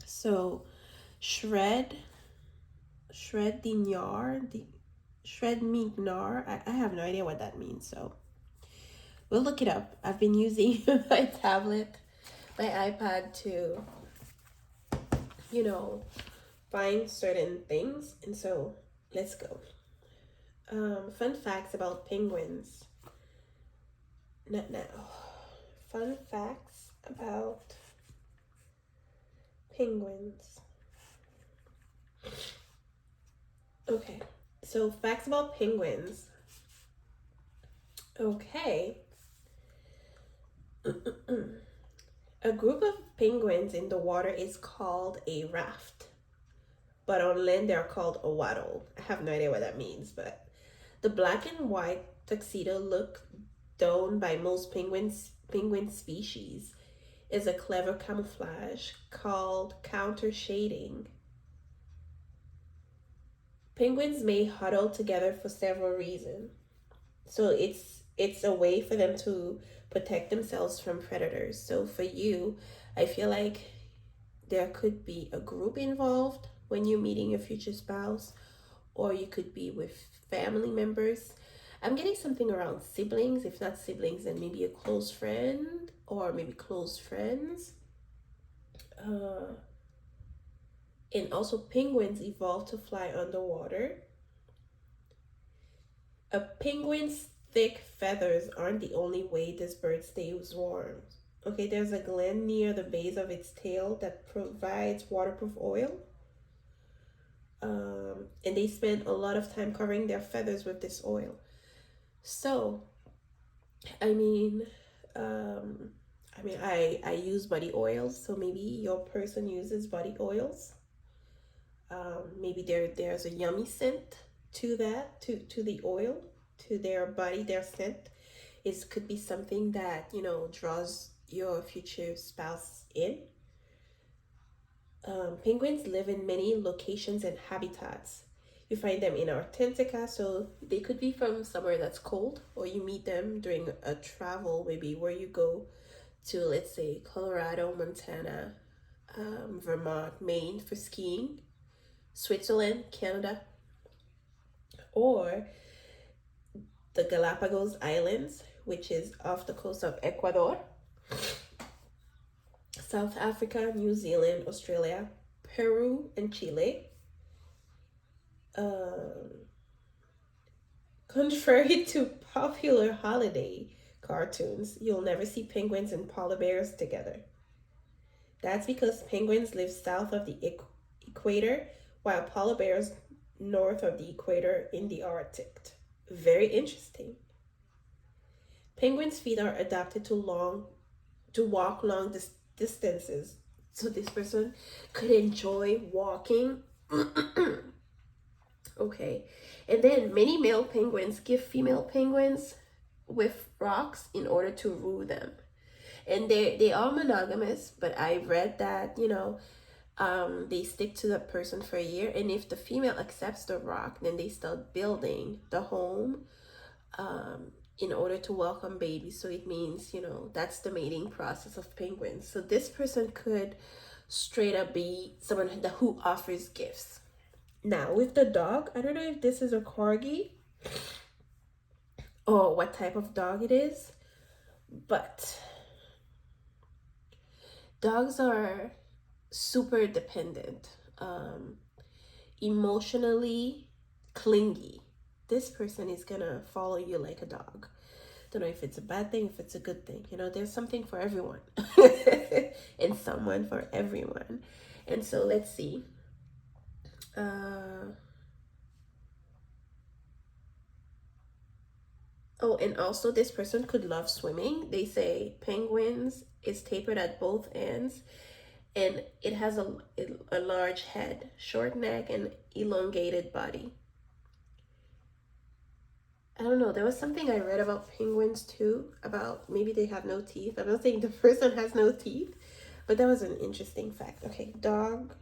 So shred mignar. I have no idea what that means, so we'll look it up. I've been using my tablet, my iPad to, find certain things, and so let's go. Fun facts about penguins. Not now. Fun facts about penguins. Okay, so facts about penguins. Okay. A group of penguins in the water is called a raft, but on land they're called a waddle. I have no idea what that means, but the black and white tuxedo look donned by most penguin species is a clever camouflage called counter shading. Penguins may huddle together for several reasons. So it's a way for them to protect themselves from predators. So for you, I feel like there could be a group involved when you're meeting your future spouse, or you could be with family members. I'm getting something around siblings. If not siblings, then maybe a close friend or maybe close friends. And also penguins evolved to fly underwater. A penguin's thick feathers aren't the only way this bird stays warm. Okay, there's a gland near the base of its tail that provides waterproof oil. And they spend a lot of time covering their feathers with this oil. So, I mean, I use body oils, so maybe your person uses body oils. Maybe there's a yummy scent to that, to the oil, to their body, their scent. It could be something that, draws your future spouse in. Penguins live in many locations and habitats. You find them in Antarctica, so they could be from somewhere that's cold, or you meet them during a travel, maybe where you go to, let's say, Colorado, Montana, Vermont, Maine for skiing, Switzerland, Canada, or the Galapagos Islands, which is off the coast of Ecuador, South Africa, New Zealand, Australia, Peru, and Chile. Contrary to popular holiday cartoons, you'll never see penguins and polar bears together. That's because penguins live south of the equator, while polar bears north of the equator in the Arctic. Very interesting. Penguins' feet are adapted to walk long distances, so this person could enjoy walking. Okay, and then many male penguins give female penguins with rocks in order to woo them, and they are monogamous. But I read that they stick to the person for a year, and if the female accepts the rock, then they start building the home in order to welcome babies. So it means that's the mating process of penguins. So this person could straight up be someone who offers gifts. Now with the dog, I don't know if this is a corgi or what type of dog it is, but dogs are super dependent, emotionally clingy. This person is gonna follow you like a dog. Don't know if it's a bad thing, if it's a good thing. There's something for everyone and someone for everyone. And so let's see. Oh, and also this person could love swimming. They say penguins is tapered at both ends, and it has a large head, short neck, and elongated body. I don't know. There was something I read about penguins too, about maybe they have no teeth. I'm not saying the person has no teeth, but that was an interesting fact. Okay, dog.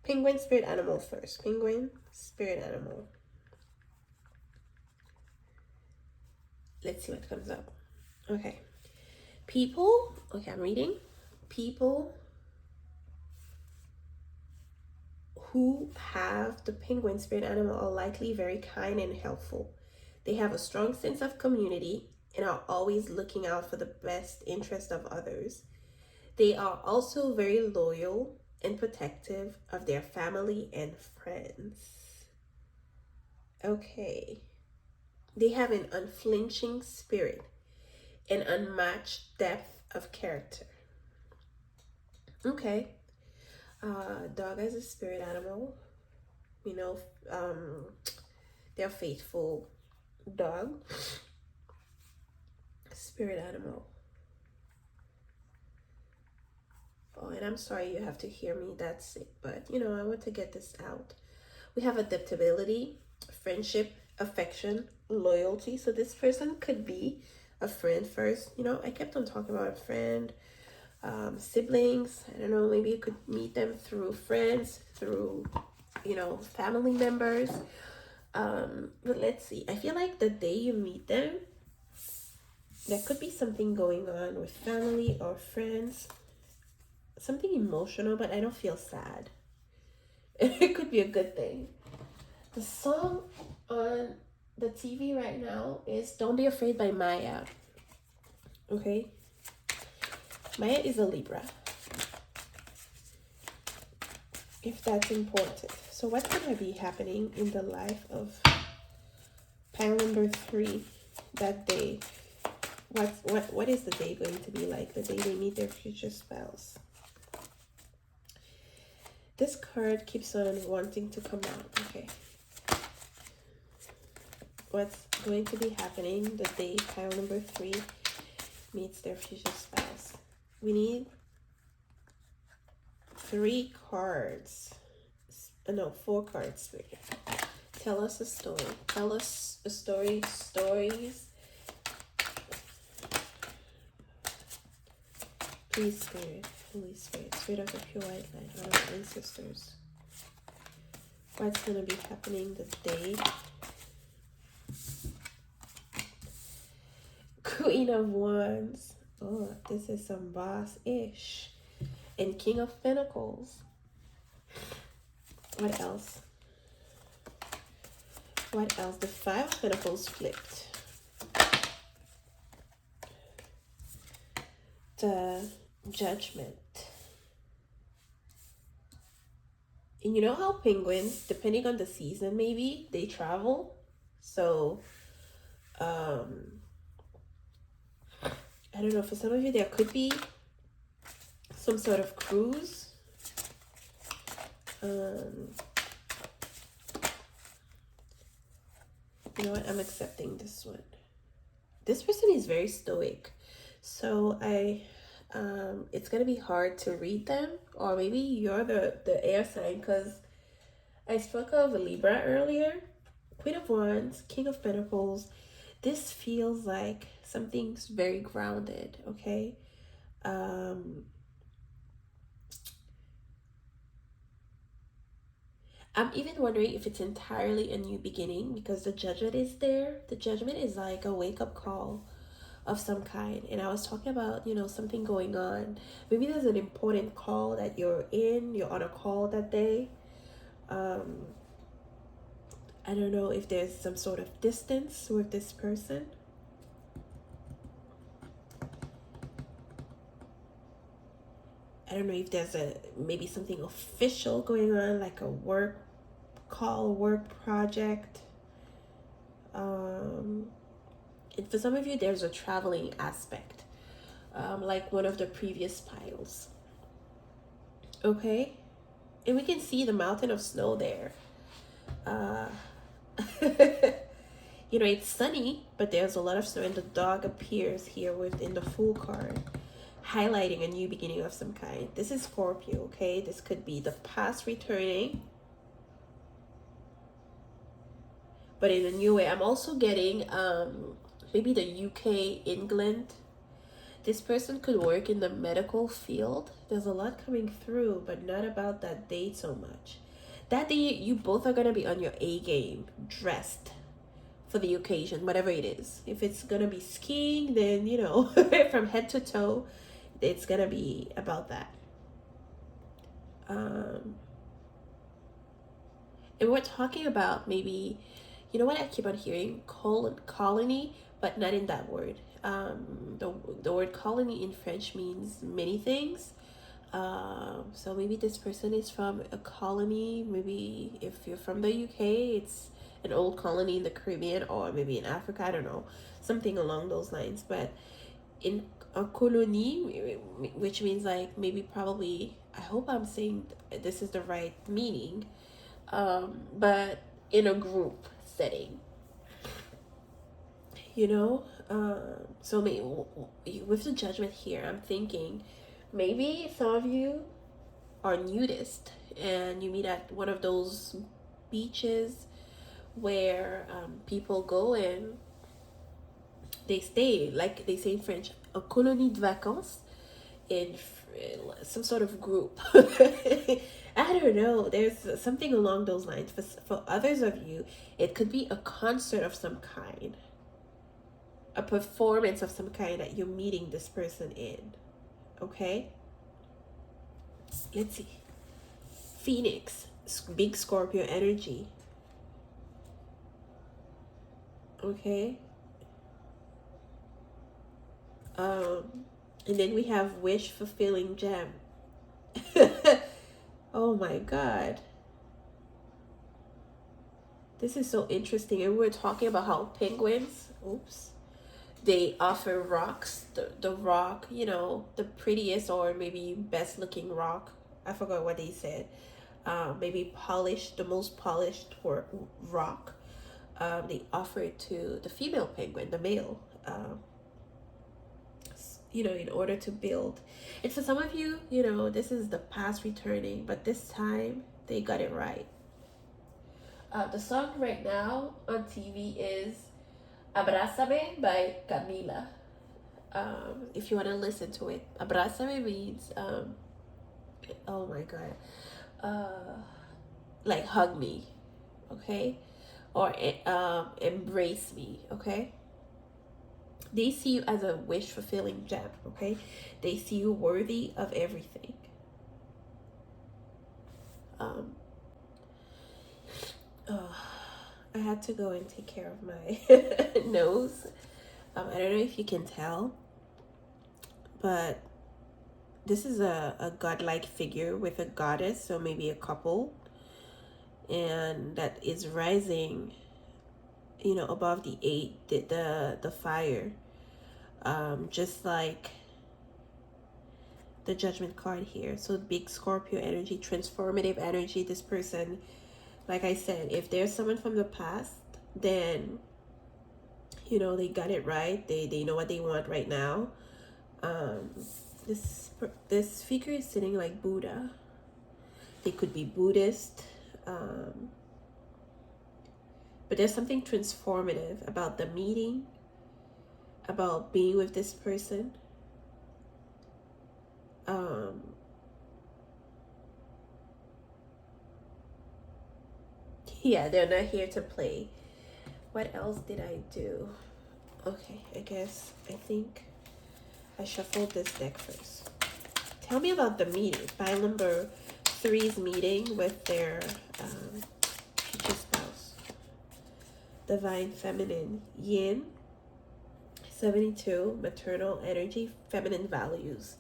Penguin, spirit animal first. Penguin, spirit animal. Let's see what comes up. Okay. People. Okay, I'm reading. People who have the penguin spirit animal are likely very kind and helpful. They have a strong sense of community and are always looking out for the best interest of others. They are also very loyal and protective of their family and friends. Okay. They have an unflinching spirit and unmatched depth of character. Okay. Dog as a spirit animal. They're faithful dog. Spirit animal. Oh, and I'm sorry you have to hear me that sick, but I want to get this out. We have adaptability, friendship, affection, loyalty. So this person could be a friend first. I kept on talking about a friend, siblings. I don't know, maybe you could meet them through friends, through family members. But let's see. I feel like the day you meet them, there could be something going on with family or friends, something emotional, but I don't feel sad. It could be a good thing. The song on the TV right now is Don't Be Afraid by Maya. Okay? Maya is a Libra, if that's important. So what's going to be happening in the life of pile number 3 that day? What is the day going to be like, the day they meet their future spouse? This card keeps on wanting to come out. Okay. What's going to be happening the day pile number 3 meets their future spouse? We need 3 cards. No, 4 cards, Spirit. Tell us a story. Tell us a story. Stories. Please, Spirit. Holy Spirit, Spirit of the pure white light, one of our ancestors. What's going to be happening today? Queen of Wands. Oh, this is some boss-ish. And King of Pentacles. What else? What else? The Five of Pentacles flipped. The Judgment. And you know how penguins, depending on the season, maybe they travel. So, I don't know. For some of you, there could be some sort of cruise. You know what? I'm accepting this one. This person is very stoic. So it's gonna be hard to read them, or maybe you're the air sign, because I spoke of a Libra earlier. Queen of Wands, King of Pentacles. This feels like something's very grounded, okay? I'm even wondering if it's entirely a new beginning, because the Judgment is there. The Judgment is like a wake-up call of some kind. And I was talking about, you know, something going on. Maybe there's an important call that you're on a call that day. I don't know if there's some sort of distance with this person. I don't know if there's maybe something official going on, like a work call, work project. And for some of you, there's a traveling aspect, like one of the previous piles. Okay, and we can see the mountain of snow there. You know, it's sunny, but there's a lot of snow, and the dog appears here within the Fool card, highlighting a new beginning of some kind. This is Scorpio, okay? This could be the past returning, but in a new way. I'm also getting maybe the UK, England. This person could work in the medical field. There's a lot coming through, but not about that date so much. That day, you both are going to be on your A game, dressed for the occasion, whatever it is. If it's going to be skiing, then, you know, from head to toe, it's going to be about that. And we're talking about maybe, you know what I keep on hearing? Colony, but not in that word. The word colony in French means many things. So maybe this person is from a colony. Maybe if you're from the UK, it's an old colony in the Caribbean, or maybe in Africa, I don't know, something along those lines. But in a colonie, which means like maybe probably, I hope I'm saying this is the right meaning, but in a group setting, you know. So maybe with the Judgment here, I'm thinking maybe some of you are nudist and you meet at one of those beaches where people go and they stay, like they say in French, a colonie de vacances, in some sort of group. I don't know, there's something along those lines. For others of you, it could be a concert of some kind, a performance of some kind that you're meeting this person in. Okay, let's see. Phoenix, big Scorpio energy. Okay. And then we have wish fulfilling gem. Oh my God. This is so interesting. And we're talking about how penguins, they offer rocks, the rock, you know, the prettiest or maybe best looking rock. I forgot what they said. Maybe polished, the most polished rock. They offer it to the female penguin, the male, you know, in order to build. And for some of you, you know, this is the past returning, but this time they got it right. The song right now on TV is Abrázame by Camila. If you want to listen to it, Abrázame means Oh my God. Like hug me, okay? Or embrace me, okay? They see you as a wish fulfilling gem, okay? They see you worthy of everything. Um, oh, I had to go and take care of my nose. I don't know if you can tell, but this is a godlike figure with a goddess, so maybe a couple, and that is rising, you know, above the eight, the fire, just like the judgment card here. So big Scorpio energy, transformative energy. This person, like I said, if there's someone from the past, then you know they got it right. They know what they want right now. um this figure is sitting like Buddha. They could be Buddhist, but there's something transformative about the meeting, about being with this person. Yeah, they're not here to play. What else did I do? Okay, I think I shuffled this deck first. Tell me about the meeting. Pile number 3's meeting with their future spouse. Divine feminine, yin, 72, maternal energy, feminine values.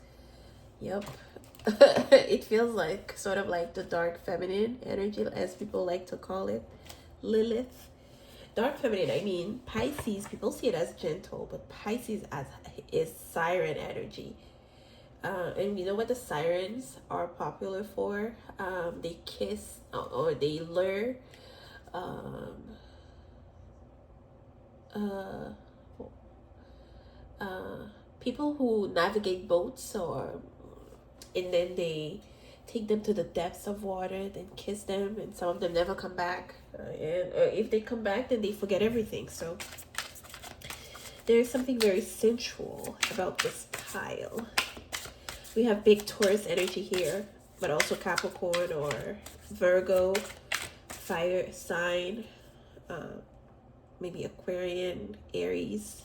Yep. It feels like sort of like the dark feminine energy, as people like to call it, Lilith. Dark feminine, I mean Pisces, people see it as gentle, but Pisces is siren energy. And you know what the sirens are popular for? They kiss, or they lure um, uh, people who navigate boats, and then they take them to the depths of water, then kiss them, and some of them never come back. And if they come back, then they forget everything. So there's something very sensual about this pile. We have big Taurus energy here, but also Capricorn or Virgo, fire sign, maybe Aquarian, Aries,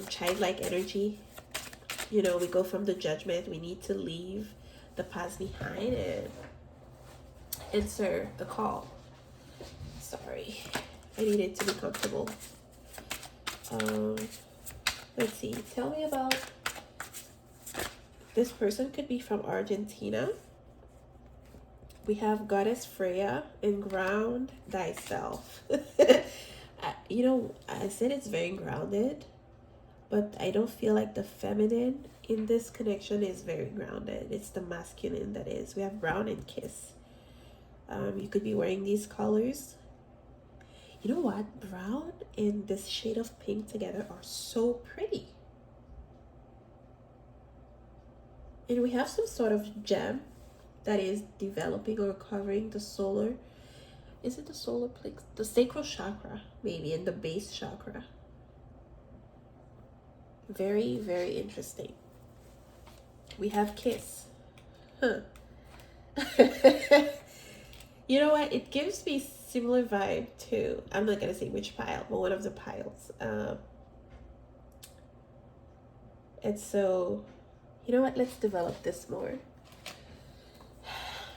childlike energy. You know, we go from the judgment. We need to leave the past behind and answer the call. Sorry, I needed to be comfortable. Let's see. Tell me about this person. Could be from Argentina. We have Goddess Freya and ground thyself. You know, I said it's very grounded, but I don't feel like the feminine in this connection is very grounded. It's the masculine that is. We have brown and kiss. You could be wearing these colors. You know what? Brown and this shade of pink together are so pretty. And we have some sort of gem that is developing or covering the solar. Is it the solar plexus? The sacral chakra, maybe, and the base chakra. Very, very interesting. We have kiss. Huh. You know what? It gives me similar vibe to, I'm not going to say which pile, but one of the piles. And so, you know what? Let's develop this more.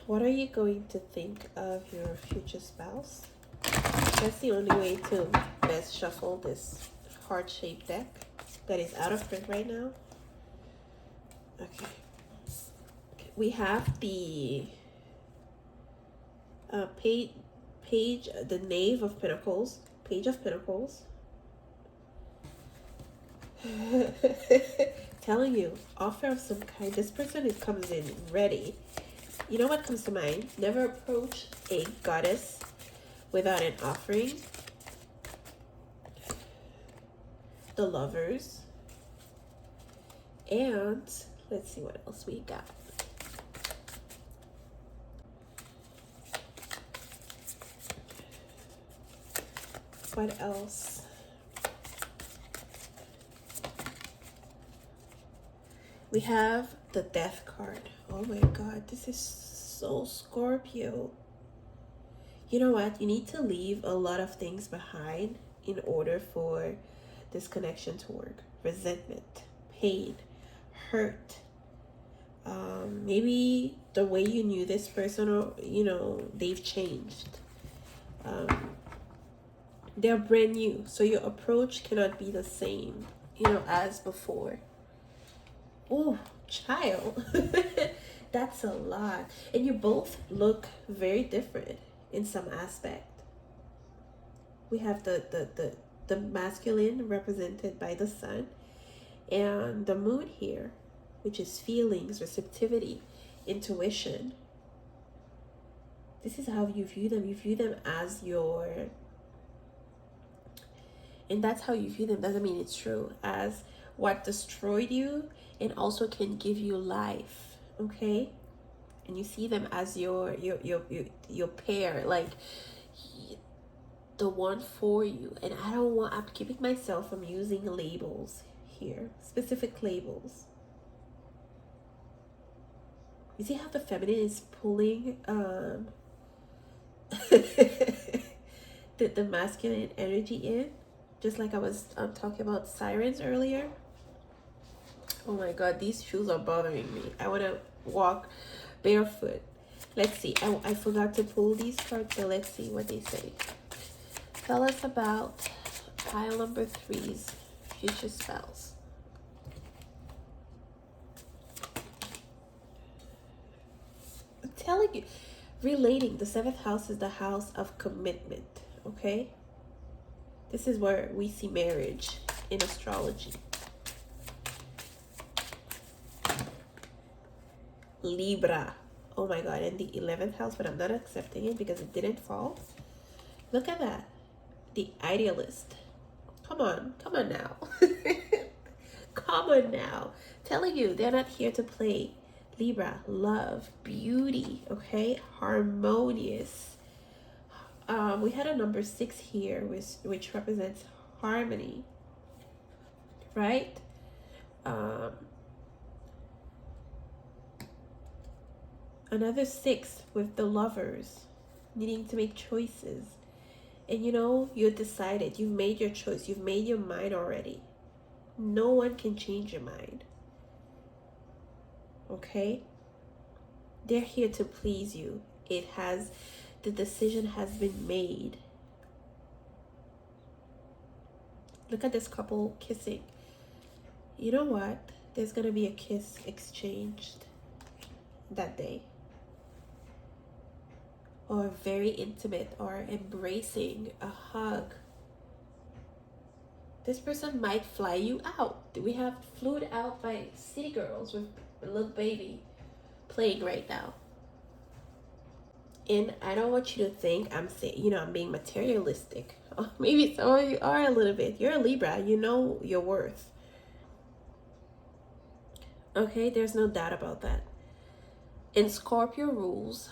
What are you going to think of your future spouse? That's the only way to best shuffle this heart-shaped deck that is out of print right now. Okay. We have the page, the Knave of Pentacles, Page of Pentacles. Telling you, offer of some kind. This person comes in ready. You know what comes to mind? Never approach a goddess without an offering. The Lovers. And let's see what else we got. What else? We have the Death card. Oh my God, this is so Scorpio. You know what? You need to leave a lot of things behind in order for this connection to work. Resentment, pain, hurt. Maybe the way you knew this person, or they've changed. They're brand new, so your approach cannot be the same, as before. Oh, child. That's a lot. And you both look very different in some aspect. We have the masculine represented by the sun, and the moon here, which is feelings, receptivity, intuition. This is how you view them. You view them as and that's how you view them. Doesn't mean it's true. As what destroyed you and also can give you life. Okay? And you see them as your pair, like the one for you. And I'm keeping myself from using labels here, specific labels. You see how the feminine is pulling the masculine energy in, just like I was talking about sirens earlier. Oh my God, these shoes are bothering me. I want to walk barefoot. Let's see. I forgot to pull these cards, so let's see what they say. Tell us about pile number 3's future spells. I'm telling you, relating, the 7th house is the house of commitment, okay? This is where we see marriage in astrology. Libra. Oh my God, in the 11th house, but I'm not accepting it because it didn't fall. Look at that. The idealist. Come on now. Come on now. Telling you, they're not here to play. Libra, love, beauty, okay? Harmonious. We had a number 6 here, which represents harmony, right? Another 6 with the lovers, needing to make choices. And you're decided. You've made your choice. You've made your mind already. No one can change your mind. Okay? They're here to please you. The decision has been made. Look at this couple kissing. You know what? There's going to be a kiss exchanged that day. Or very intimate, or embracing, a hug. This person might fly you out. We have flew out by city girls with a little baby playing right now. And I don't want you to think I'm saying, I'm being materialistic. Maybe some of you are a little bit. You're a Libra. You know your worth. Okay, there's no doubt about that. In Scorpio rules,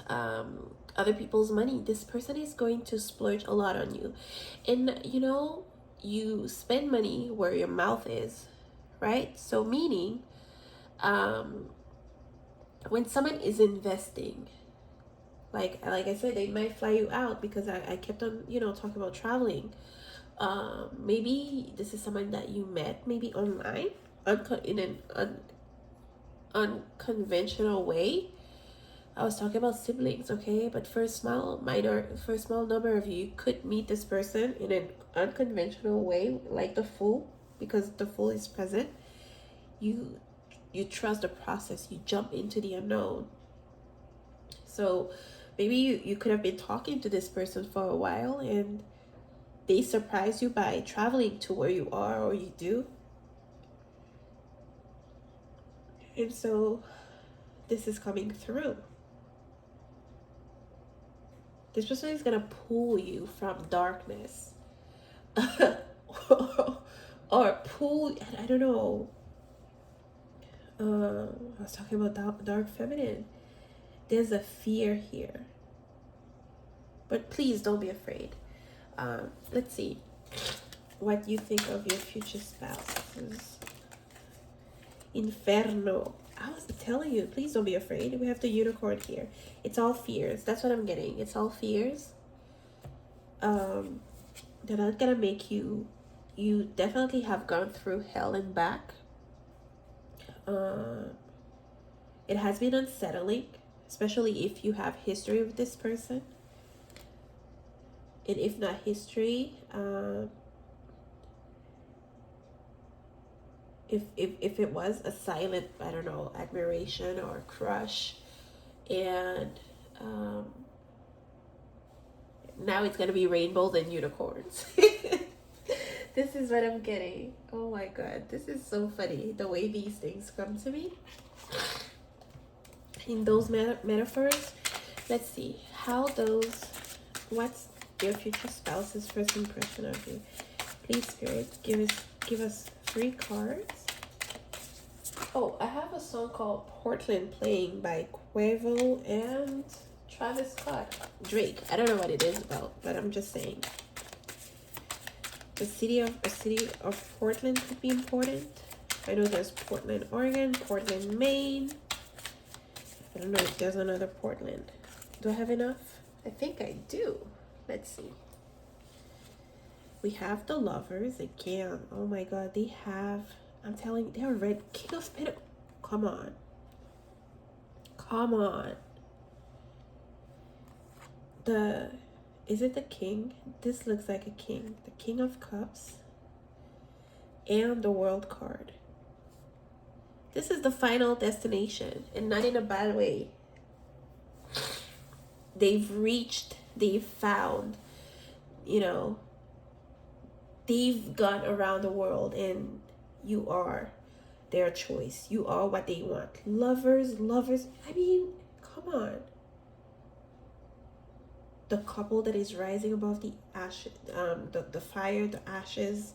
other people's money. This person is going to splurge a lot on you. And, you spend money where your mouth is, right? So meaning, when someone is investing, like I said, they might fly you out because I kept on, talking about traveling. Maybe this is someone that you met, maybe online, in an unconventional way. I was talking about siblings, okay? But for a small number of you could meet this person in an unconventional way, like the Fool, because the Fool is present. You trust the process. You jump into the unknown. So maybe you could have been talking to this person for a while, and they surprise you by traveling to where you are, or you do. And so this is coming through. This person is going to pull you from darkness. Or pull, I don't know. I was talking about dark feminine. There's a fear here. But please don't be afraid. Let's see what you think of your future spouse. Inferno. I was telling you, please don't be afraid. We have the unicorn here. It's all fears. That's what I'm getting. It's all fears. They're not gonna make you. You definitely have gone through hell and back. It has been unsettling, especially if you have history with this person. And if not history, if it was a silent, I don't know, admiration or crush, and now it's gonna be rainbows and unicorns. This is what I'm getting. Oh my god, this is so funny the way these things come to me in those metaphors. Let's see how those, what's your future spouse's first impression of you. Please, Spirit, give us 3 cards. Oh, I have a song called Portland playing by Quavo and Travis Scott. Drake. I don't know what it is about, but I'm just saying. A city of Portland could be important. I know there's Portland, Oregon, Portland, Maine. I don't know if there's another Portland. Do I have enough? I think I do. Let's see. We have the Lovers again. Oh my god, they have, I'm telling you, they're red. King of Pentacles. Come on. Come on. Is it the King? This looks like a king. The King of Cups. And the World card. This is the final destination. And not in a bad way. They've reached, they've found, you know, they've gone around the world, and you are their choice. You are what they want. Lovers. I mean, come on. The couple that is rising above the ashes, the fire, the ashes.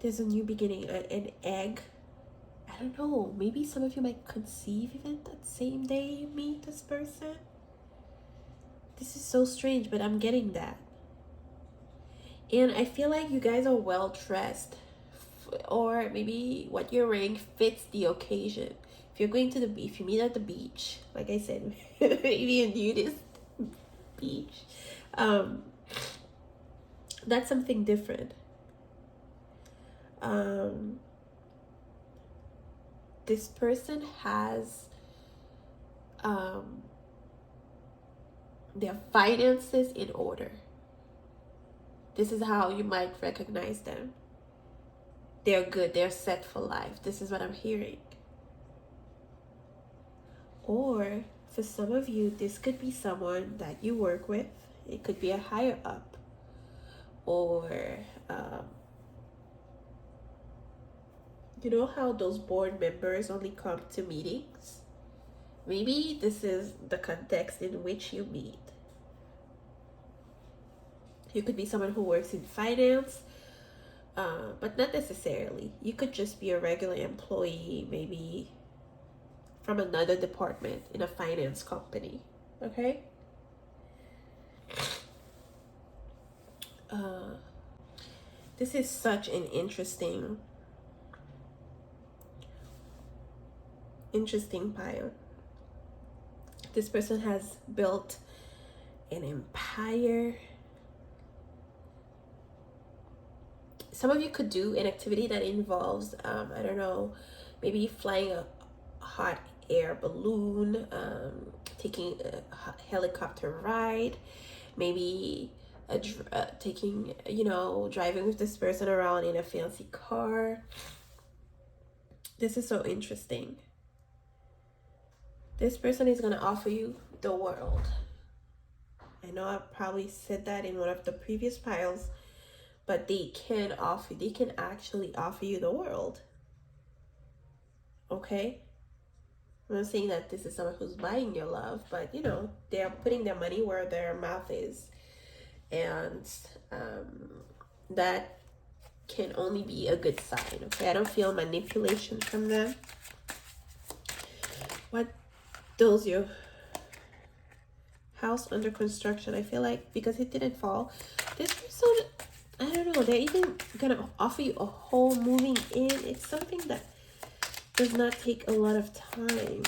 There's a new beginning, an egg. I don't know. Maybe some of you might conceive even that same day you meet this person. This is so strange, but I'm getting that. And I feel like you guys are well dressed, or maybe what you're wearing fits the occasion. If you're going to if you meet at the beach, like I said, maybe a nudist beach, that's something different. This person has their finances in order. This is how you might recognize them. They're good. They're set for life. This is what I'm hearing. Or for some of you, this could be someone that you work with. It could be a higher up. Or, you know how those board members only come to meetings? Maybe this is the context in which you meet. You could be someone who works in finance, but not necessarily. You could just be a regular employee, maybe from another department in a finance company, okay? This is such an interesting pile. This person has built an empire. Some of you could do an activity that involves, I don't know, maybe flying a hot air balloon, taking a helicopter ride, maybe taking, you know, driving with this person around in a fancy car. This is so interesting. This person is going to offer you the world. I know I probably said that in one of the previous piles, but they can actually offer you the world. Okay? I'm not saying that this is someone who's buying your love, but you know, they're putting their money where their mouth is. And that can only be a good sign. Okay? I don't feel manipulation from them. What those your house under construction? I feel like because it didn't fall, this person, I don't know, they're even gonna offer you a whole moving in. It's something that does not take a lot of time.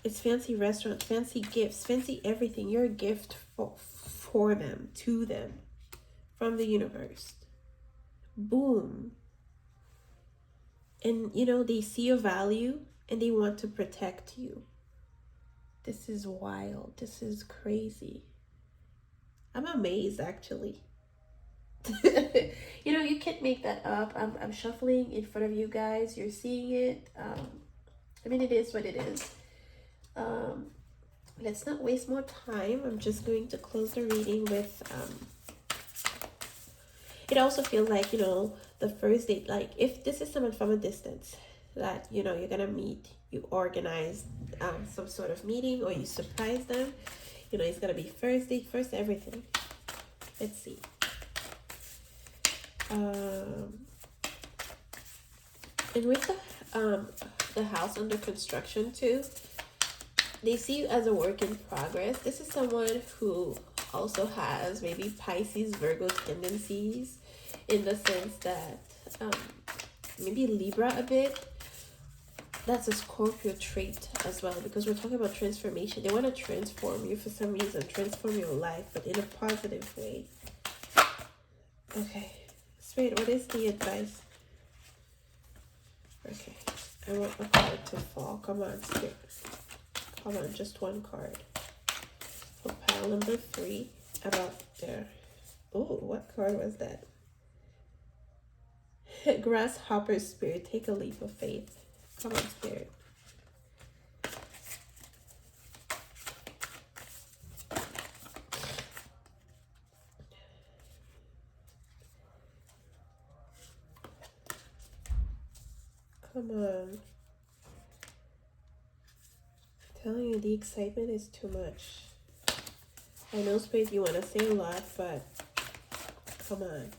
It's fancy restaurants, fancy gifts, fancy everything. You're a gift for them, to them, from the universe. Boom. And you know, they see your value and they want to protect you. This is wild. This is crazy. I'm amazed, actually. You know, you can't make that up. I'm shuffling in front of you guys. You're seeing it. I mean, it is what it is. Let's not waste more time. I'm just going to close the reading with it also feels like, you know, the first date, like if this is someone from a distance that, you know, you're gonna meet, you organize some sort of meeting or you surprise them, you know, it's gonna be first date, first everything. Let's see. And with the house under construction too, they see you as a work in progress. This is someone who also has maybe Pisces, Virgo tendencies, in the sense that maybe Libra a bit. That's a Scorpio trait as well, because we're talking about transformation. They want to transform you for some reason, transform your life, but in a positive way. Okay, Spirit, what is the advice? Okay, I want a card to fall. Come on, Spirit. Come on, just one card. For pile number 3, about there. Oh, what card was that? Grasshopper Spirit, take a leap of faith. Come on, Spirit. Come on. I'm telling you, the excitement is too much. I know, Spirit, you want to say a lot, but come on.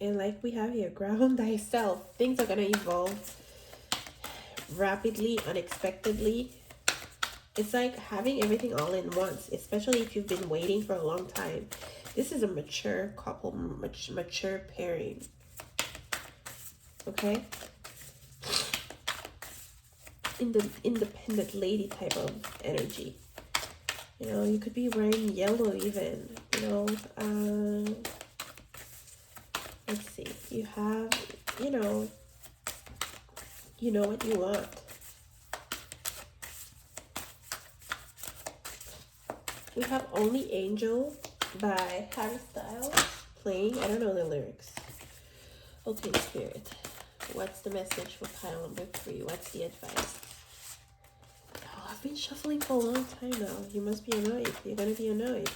And like we have here, ground thyself. Things are going to evolve rapidly, unexpectedly. It's like having everything all in once, especially if you've been waiting for a long time. This is a mature couple, mature pairing. Okay? In the independent lady type of energy. You know, you could be wearing yellow even. You know, let's see. You have, you know what you want. We have Only Angel by Harry Styles playing. I don't know the lyrics. Okay, Spirit. What's the message for pile number 3? What's the advice? Oh, I've been shuffling for a long time now. You must be annoyed. You're going to be annoyed.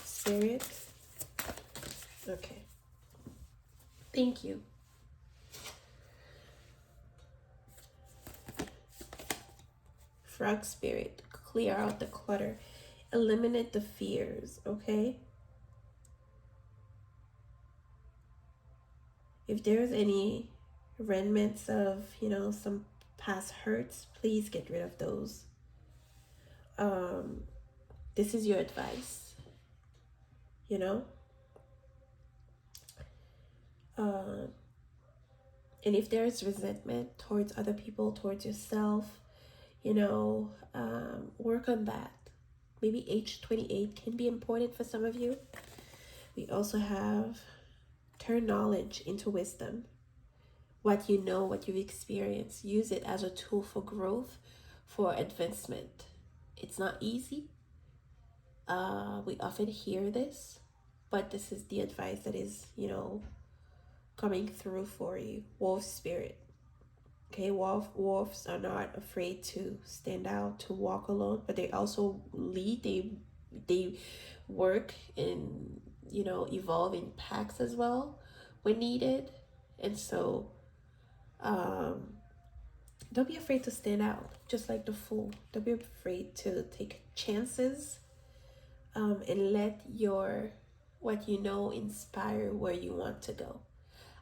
Spirit. Okay. Thank you. Frog Spirit, clear out the clutter. Eliminate the fears, okay? If there's any remnants of, you know, some past hurts, please get rid of those. This is your advice, you know? And if there's resentment towards other people, towards yourself, you know, work on that. Maybe age 28 can be important for some of you. We also have turn knowledge into wisdom. What you know, what you've experienced, use it as a tool for growth, for advancement. It's not easy. We often hear this, but this is the advice that is, you know, coming through for you. Wolf Spirit. Okay, wolves are not afraid to stand out, to walk alone, but they also lead. They work and, you know, evolve in packs as well when needed. And so don't be afraid to stand out, just like the Fool. Don't be afraid to take chances, and let what you know inspire where you want to go.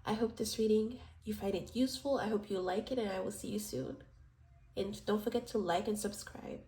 I hope this reading, you find it useful. I hope you like it, and I will see you soon. And don't forget to like and subscribe.